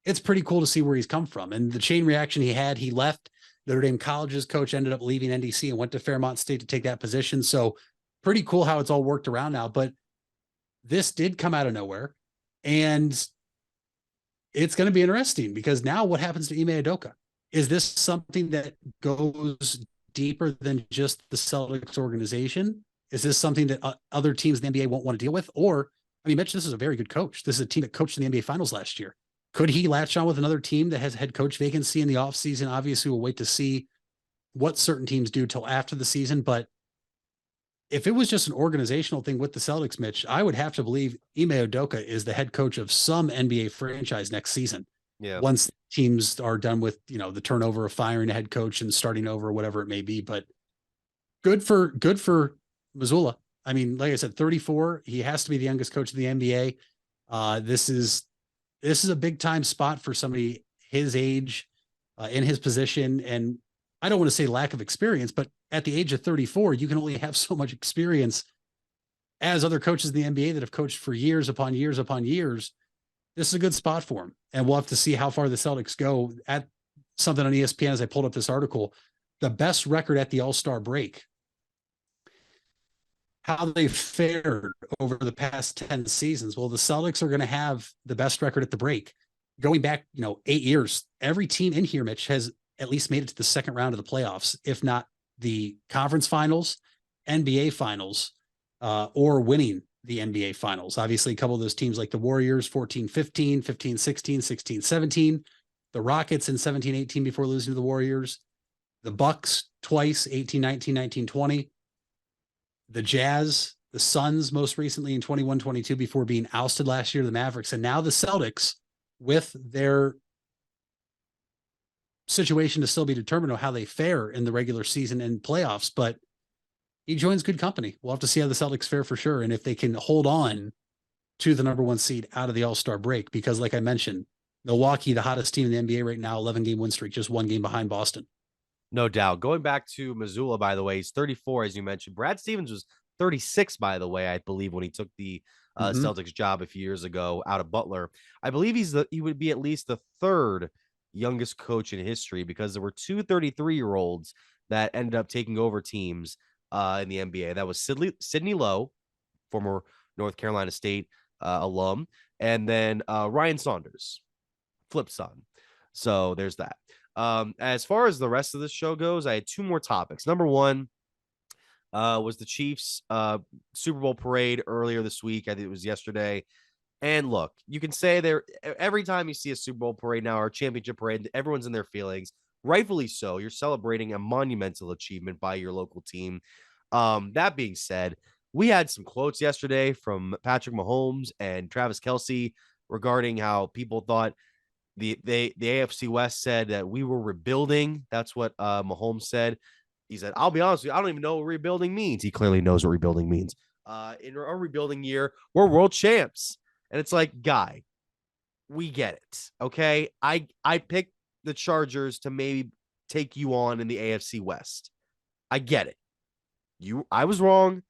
it's pretty cool to see where he's come from. And the chain reaction he had, he left Notre Dame College's coach, ended up leaving NDC and went to Fairmont State to take that position. So pretty cool how it's all worked around now. But this did come out of nowhere. And it's going to be interesting because now what happens to Ime Udoka? Is this something that goes deeper than just the Celtics organization? Is this something that other teams in the NBA won't want to deal with? Or, I mean, Mitch, this is a very good coach. This is a team that coached in the NBA Finals last year. Could he latch on with another team that has head coach vacancy in the offseason? Obviously, we'll wait to see what certain teams do till after the season. But if it was just an organizational thing with the Celtics, Mitch, I would have to believe Ime Udoka is the head coach of some NBA franchise next season. Yeah. Once teams are done with, the turnover of firing a head coach and starting over, whatever it may be. But good for Mazzulla. I mean, like I said, 34, he has to be the youngest coach in the NBA. This is a big time spot for somebody his age, in his position. And I don't want to say lack of experience, but at the age of 34, you can only have so much experience as other coaches in the NBA that have coached for years upon years upon years. This is a good spot for him. And we'll have to see how far the Celtics go. At something on ESPN, as I pulled up this article, the best record at the All-Star break, how they fared over the past 10 seasons. Well, the Celtics are going to have the best record at the break. Going back, 8 years, every team in here, Mitch, has at least made it to the second round of the playoffs, if not the conference finals, NBA finals, or winning the NBA finals. Obviously, a couple of those teams like the Warriors, 14-15, 15-16, 16-17, the Rockets in 17-18 before losing to the Warriors, the Bucks twice, 18-19, 19-20, the Jazz, the Suns most recently in 21-22 before being ousted last year to the Mavericks, and now the Celtics with their situation to still be determined on how they fare in the regular season and playoffs, but he joins good company. We'll have to see how the Celtics fare for sure. And if they can hold on to the number one seed out of the All-Star break, because like I mentioned, Milwaukee, the hottest team in the NBA right now, 11-game win streak, just one game behind Boston. No doubt. Going back to Mazzulla, by the way, he's 34, as you mentioned. Brad Stevens was 36, by the way, I believe, when he took the Celtics job a few years ago out of Butler. I believe he would be at least the third youngest coach in history because there were two 33-year-olds that ended up taking over teams in the NBA. That was Sidney Lowe, former North Carolina State alum, and then Ryan Saunders, Flip son. So there's that. As far as the rest of the show goes, I had two more topics. Number one was the Chiefs Super Bowl parade earlier this week. I think it was yesterday. And look, you can say there every time you see a Super Bowl parade now or a championship parade, everyone's in their feelings. Rightfully so. You're celebrating a monumental achievement by your local team. That being said, we had some quotes yesterday from Patrick Mahomes and Travis Kelce regarding how people thought the AFC West said that we were rebuilding. That's what Mahomes said. He said, I'll be honest with you, I don't even know what rebuilding means. He clearly knows what rebuilding means. In our rebuilding year, we're world champs. And it's like, guy, we get it. Okay. I picked the Chargers to maybe take you on in the AFC West. I get it. I was wrong.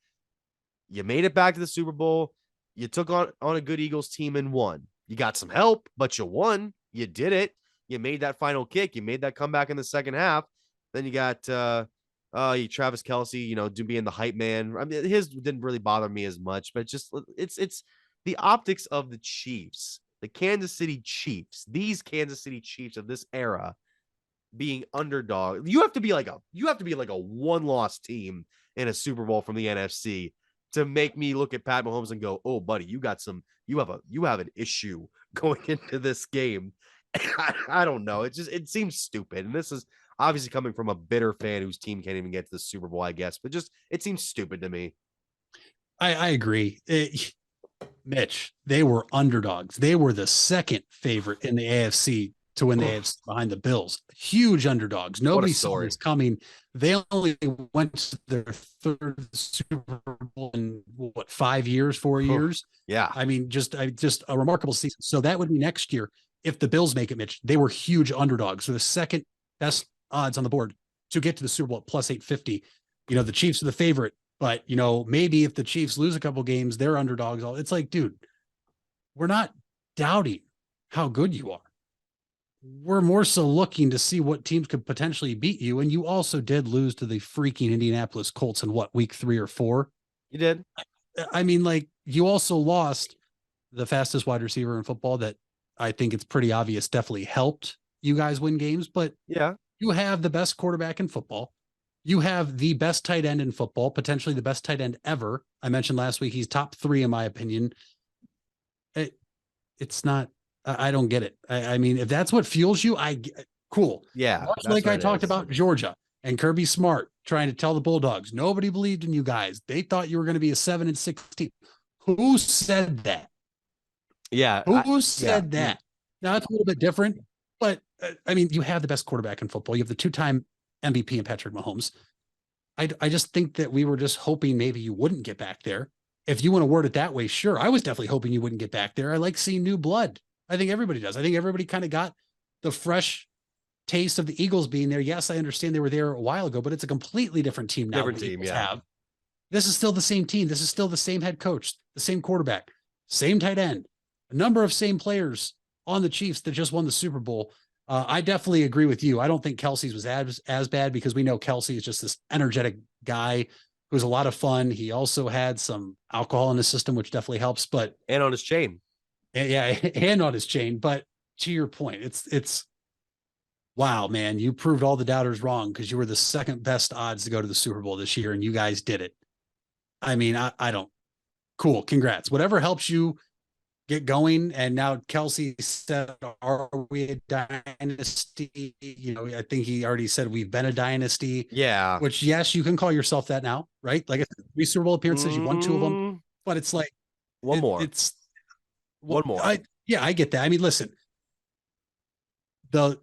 You made it back to the Super Bowl. You took on a good Eagles team and won. You got some help, but you won. You did it. You made that final kick. You made that comeback in the second half. Then you got Travis Kelce, being the hype man. I mean, his didn't really bother me as much, but it's the optics of the Chiefs, the Kansas City Chiefs, these Kansas City Chiefs of this era being underdog. You have to be like a one-loss team in a Super Bowl from the NFC to make me look at Pat Mahomes and go, "Oh, buddy, you have an issue going into this game." I don't know. It seems stupid. And this is obviously coming from a bitter fan whose team can't even get to the Super Bowl, I guess. But it seems stupid to me. I agree. Mitch, they were underdogs. They were the second favorite in the AFC to win the AFC behind the Bills. Huge underdogs. Nobody saw this coming. They only went to their third Super Bowl in 4 years? Yeah. I mean, just a remarkable season. So that would be next year. If the Bills make it, Mitch, they were huge underdogs. So the second best odds on the board to get to the Super Bowl at plus 850. The Chiefs are the favorite, but maybe if the Chiefs lose a couple games, they're underdogs. It's like, dude, we're not doubting how good you are. We're more so looking to see what teams could potentially beat you. And you also did lose to the freaking Indianapolis Colts in week 3 or 4? You did. I mean, like, you also lost the fastest wide receiver in football that I think it's pretty obvious definitely helped you guys win games, but yeah, you have the best quarterback in football. You have the best tight end in football, potentially the best tight end ever. I mentioned last week, he's top 3 in my opinion. It's not, I don't get it. I mean, if that's what fuels you, cool. Yeah. Much like I talked about Georgia and Kirby Smart trying to tell the Bulldogs, nobody believed in you guys. They thought you were going to be a 7-6 team. Who said that? Yeah. Who said that? Now it's a little bit different, but I mean, you have the best quarterback in football. You have the 2-time MVP in Patrick Mahomes. I just think that we were just hoping maybe you wouldn't get back there. If you want to word it that way, sure. I was definitely hoping you wouldn't get back there. I like seeing new blood. I think everybody does. I think everybody kind of got the fresh taste of the Eagles being there. Yes, I understand they were there a while ago, but it's a completely different team now. Different team, yeah. This is still the same team. This is still the same head coach, the same quarterback, same tight end, a number of same players on the Chiefs that just won the Super Bowl. I definitely agree with you. I don't think Kelce's was as bad because we know Kelce is just this energetic guy who's a lot of fun. He also had some alcohol in his system, which definitely helps, and on his chain. Yeah, and on his chain. But to your point, it's wow, man, you proved all the doubters wrong because you were the second best odds to go to the Super Bowl this year, and you guys did it. I mean, I don't. Cool, congrats. Whatever helps you get going. And now Kelce said, "Are we a dynasty?" I think he already said we've been a dynasty. Yeah. Which, yes, you can call yourself that now, right? Like 3 Super Bowl appearances, you won 2 of them, but it's like one more. It's one more. I get that. I mean, listen, to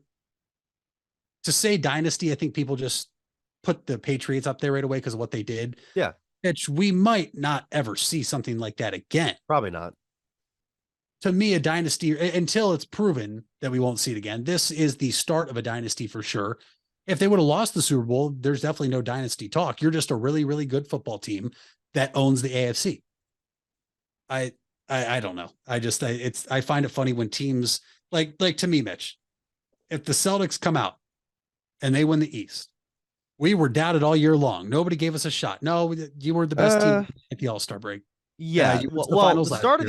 say dynasty, I think people just put the Patriots up there right away because of what they did. Yeah. Which we might not ever see something like that again. Probably not. To me, a dynasty, until it's proven that we won't see it again, this is the start of a dynasty for sure. If they would have lost the Super Bowl, there's definitely no dynasty talk. You're just a really, really good football team that owns the AFC. I don't know. I find it funny when teams like to me, Mitch, if the Celtics come out and they win the East, we were doubted all year long. Nobody gave us a shot. No, you were the best team at the All-Star break. Yeah. The start of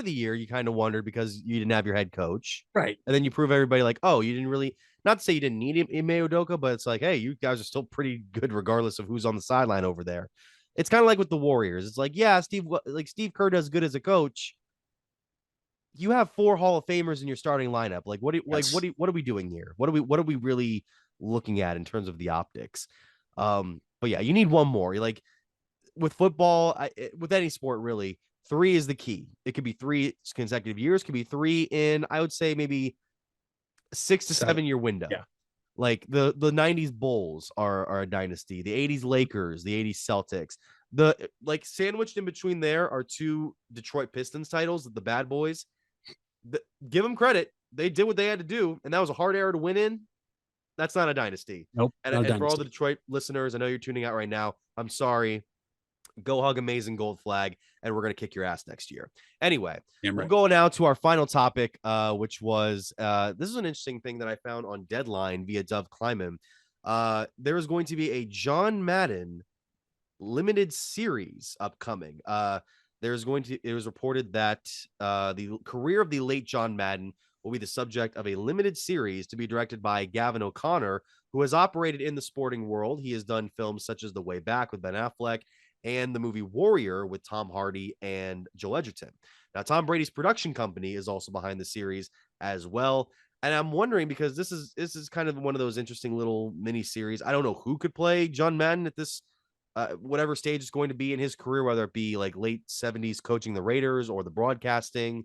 the year, you kind of wondered because you didn't have your head coach. Right. And then you prove everybody like, oh, you didn't really, not to say you didn't need Ime Udoka, but it's like, hey, you guys are still pretty good regardless of who's on the sideline over there. It's kind of like with the Warriors. It's like, yeah, Steve Kerr does good as a coach. You have 4 Hall of Famers in your starting lineup. Like, what are we doing here? What are we really looking at in terms of the optics? But yeah, you need one more. You're like, with football, with any sport, really, 3 is the key. It could be 3 consecutive years, could be 3 in, I would say, maybe 6 to 7 year window. Yeah. Like the 90s Bulls are a dynasty, the 80s Lakers, the 80s Celtics. The sandwiched in between there are 2 Detroit Pistons titles, the Bad Boys. give them credit. They did what they had to do, and that was a hard era to win in. That's not a dynasty. Nope. And for all the Detroit listeners, I know you're tuning out right now. I'm sorry. Go hug Amazing Gold Flag, and we're going to kick your ass next year. Anyway, we'll go now to our final topic, which was this is an interesting thing that I found on Deadline via Dove Kleiman. There is going to be a John Madden limited series upcoming. It was reported that the career of the late John Madden will be the subject of a limited series to be directed by Gavin O'Connor, who has operated in the sporting world. He has done films such as The Way Back with Ben Affleck and the movie Warrior with Tom Hardy and Joel Edgerton. Now, Tom Brady's production company is also behind the series as well. And I'm wondering, because this is kind of one of those interesting little mini series. I don't know who could play John Madden at this whatever stage it's going to be in his career, whether it be like late 70s coaching the Raiders or the broadcasting.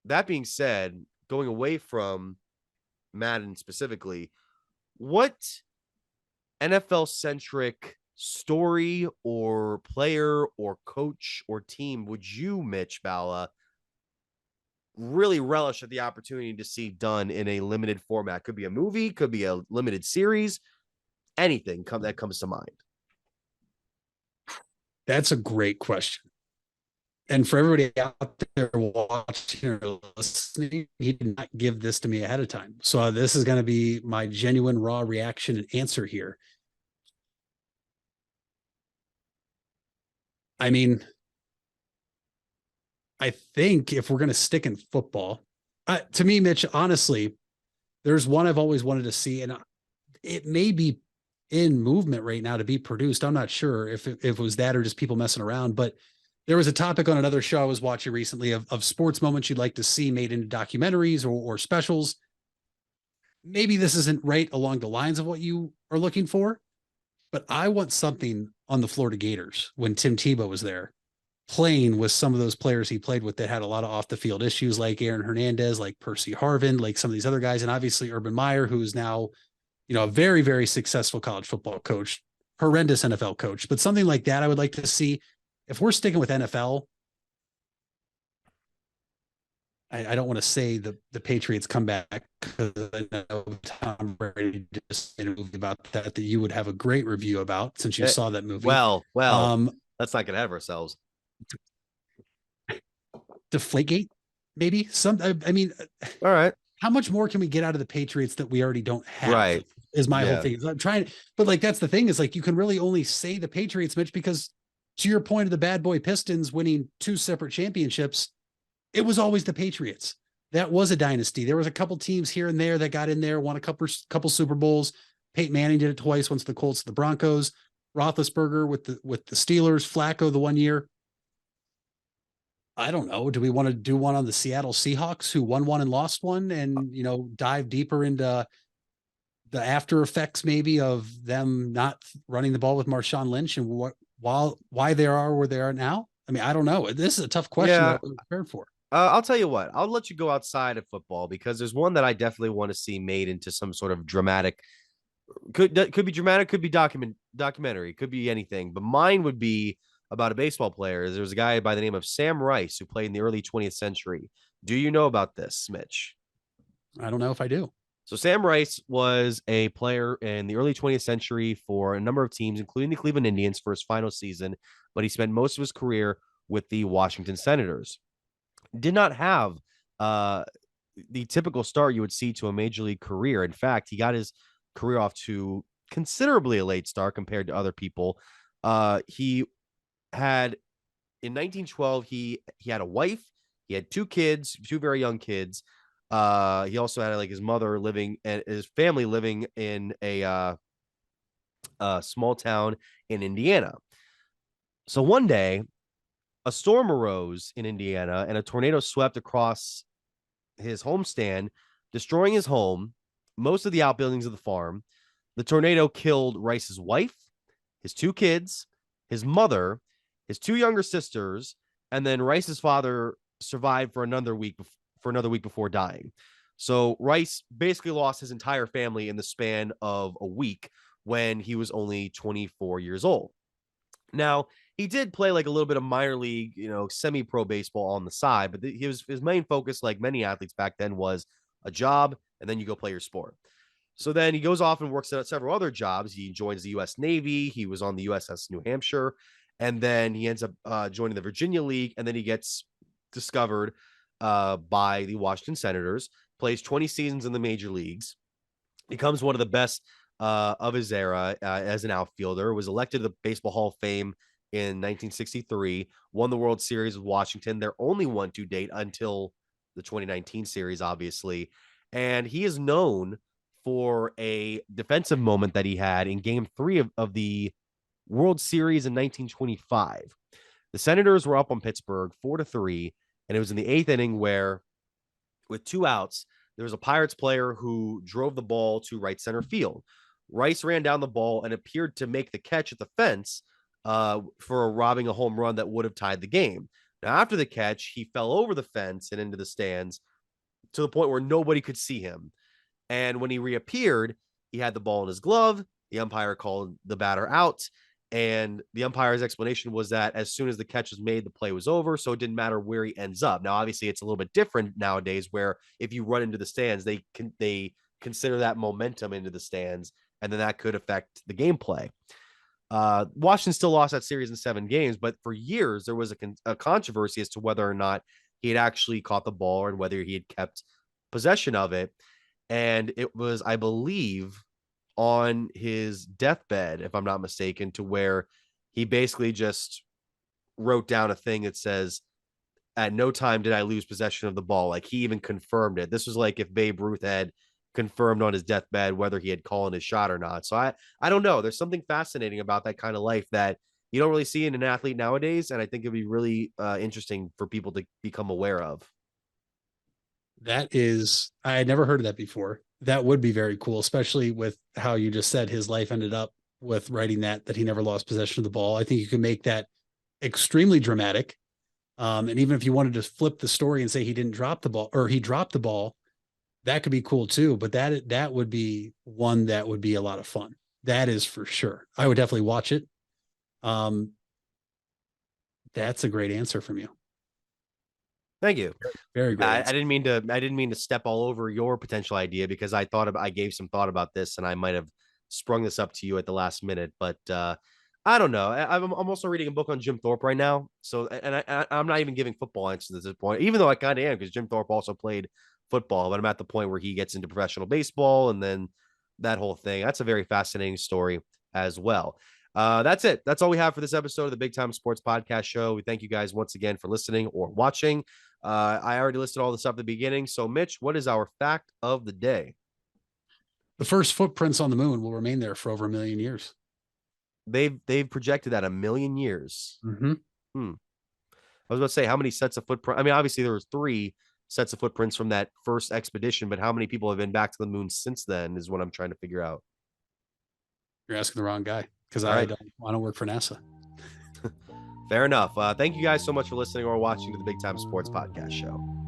That being said, going away from Madden specifically, what NFL centric story or player or coach or team would you, Mitch Bala, really relish at the opportunity to see done in a limited format? Could be a movie, could be a limited series, anything that comes to mind. That's a great question. And for everybody out there watching or listening, he did not give this to me ahead of time. So this is going to be my genuine raw reaction and answer here. I mean, I think if we're going to stick in football, to me, Mitch, honestly, there's one I've always wanted to see, and it may be in movement right now to be produced. I'm not sure if it was that or just people messing around, but there was a topic on another show I was watching recently of sports moments you'd like to see made into documentaries or specials. Maybe this isn't right along the lines of what you are looking for, but I want something on the Florida Gators when Tim Tebow was there, playing with some of those players he played with that had a lot of off the field issues, like Aaron Hernandez, like Percy Harvin, like some of these other guys. And obviously Urban Meyer, who is now, a very, very successful college football coach, horrendous NFL coach, but something like that I would like to see. If we're sticking with NFL, I don't want to say the Patriots come back, because I know Tom Brady just made a movie about that you would have a great review about since you saw that movie. Well, let's not get ahead of ourselves. Deflategate, maybe I mean, all right. How much more can we get out of the Patriots that we already don't have? Right. Is my whole thing. I'm trying, but like, that's the thing is like, you can really only say the Patriots, Mitch, because to your point of the bad boy Pistons winning 2 separate championships, it was always the Patriots. That was a dynasty. There was a couple teams here and there that got in there, won a couple Super Bowls. Peyton Manning did it twice, once the Colts, the Broncos, Roethlisberger with the Steelers, Flacco the one year. I don't know. Do we want to do one on the Seattle Seahawks, who won one and lost one, and dive deeper into the after effects maybe of them not running the ball with Marshawn Lynch and why they are where they are now? I mean, I don't know. This is a tough question that I'm prepared for. I'll tell you what, I'll let you go outside of football, because there's one that I definitely want to see made into some sort of dramatic, could be dramatic, could be documentary, could be anything. But mine would be about a baseball player. There was a guy by the name of Sam Rice who played in the early 20th century. Do you know about this, Mitch? I don't know if I do. So Sam Rice was a player in the early 20th century for a number of teams, including the Cleveland Indians for his final season, but he spent most of his career with the Washington Senators. Did not have the typical start you would see to a major league career. In fact, he got his career off to considerably a late start compared to other people. He had, in 1912, he had a wife, he had 2 kids, 2 very young kids. He also had like his mother living and his family living in a small town in Indiana. So one day, a storm arose in Indiana and a tornado swept across his homestand, destroying his home, most of the outbuildings of the farm. The tornado killed Rice's wife, his 2 kids, his mother, his 2 younger sisters, and then Rice's father survived for another week before dying. So Rice basically lost his entire family in the span of a week when he was only 24 years old. Now, he did play like a little bit of minor league, semi-pro baseball on the side, but his main focus, like many athletes back then, was a job, and then you go play your sport. So then he goes off and works at several other jobs. He joins the U.S. Navy. He was on the USS New Hampshire, and then he ends up joining the Virginia League, and then he gets discovered by the Washington Senators, plays 20 seasons in the major leagues, becomes one of the best of his era as an outfielder, was elected to the Baseball Hall of Fame in 1963, won the World Series with Washington, their only one to date until the 2019 series, obviously. And he is known for a defensive moment that he had in Game 3 of the World Series in 1925. The Senators were up on Pittsburgh 4-3, and it was in the 8th inning where, with 2 outs, there was a Pirates player who drove the ball to right center field. Rice ran down the ball and appeared to make the catch at the fence for robbing a home run that would have tied the game. Now, after the catch, he fell over the fence and into the stands to the point where nobody could see him. And when he reappeared, he had the ball in his glove. The umpire called the batter out. And the umpire's explanation was that as soon as the catch was made, the play was over. So it didn't matter where he ends up. Now, obviously, it's a little bit different nowadays where if you run into the stands, they consider that momentum into the stands, and then that could affect the gameplay. Washington still lost that series in 7 games, but for years, there was a controversy as to whether or not he had actually caught the ball and whether he had kept possession of it. And it was, I believe, on his deathbed, if I'm not mistaken, to where he basically just wrote down a thing that says, at no time did I lose possession of the ball. Like, he even confirmed it. This was like if Babe Ruth had confirmed on his deathbed whether he had called his shot or not. So I don't know. There's something fascinating about that kind of life that you don't really see in an athlete nowadays. And I think it'd be really interesting for people to become aware of. I had never heard of that before. That would be very cool, especially with how you just said his life ended up with writing that he never lost possession of the ball. I think you can make that extremely dramatic. And even if you wanted to flip the story and say he didn't drop the ball or he dropped the ball, that could be cool too. But that would be one that would be a lot of fun. That is for sure. I would definitely watch it. That's a great answer from you. Thank you. Very great. I didn't mean to step all over your potential idea, because I gave some thought about this, and I might have sprung this up to you at the last minute, but I don't know. I'm also reading a book on Jim Thorpe right now. So, and I'm not even giving football answers at this point, even though I kind of am, because Jim Thorpe also played football, but I'm at the point where he gets into professional baseball and then that whole thing. That's a very fascinating story as well. That's it. That's all we have for this episode of the Big Time Sports Podcast Show. We thank you guys once again for listening or watching. I already listed all this stuff at the beginning. So, Mitch, what is our fact of the day? The first footprints on the moon will remain there for over 1 million years. They've projected that 1 million years. Mm-hmm. I was about to say, how many sets of footprint? I mean, obviously there was 3 sets of footprints from that first expedition, but how many people have been back to the moon since then is what I'm trying to figure out. You're asking the wrong guy, because I don't work for NASA. Fair enough. Thank you guys so much for listening or watching to the Big Time Sports Podcast Show.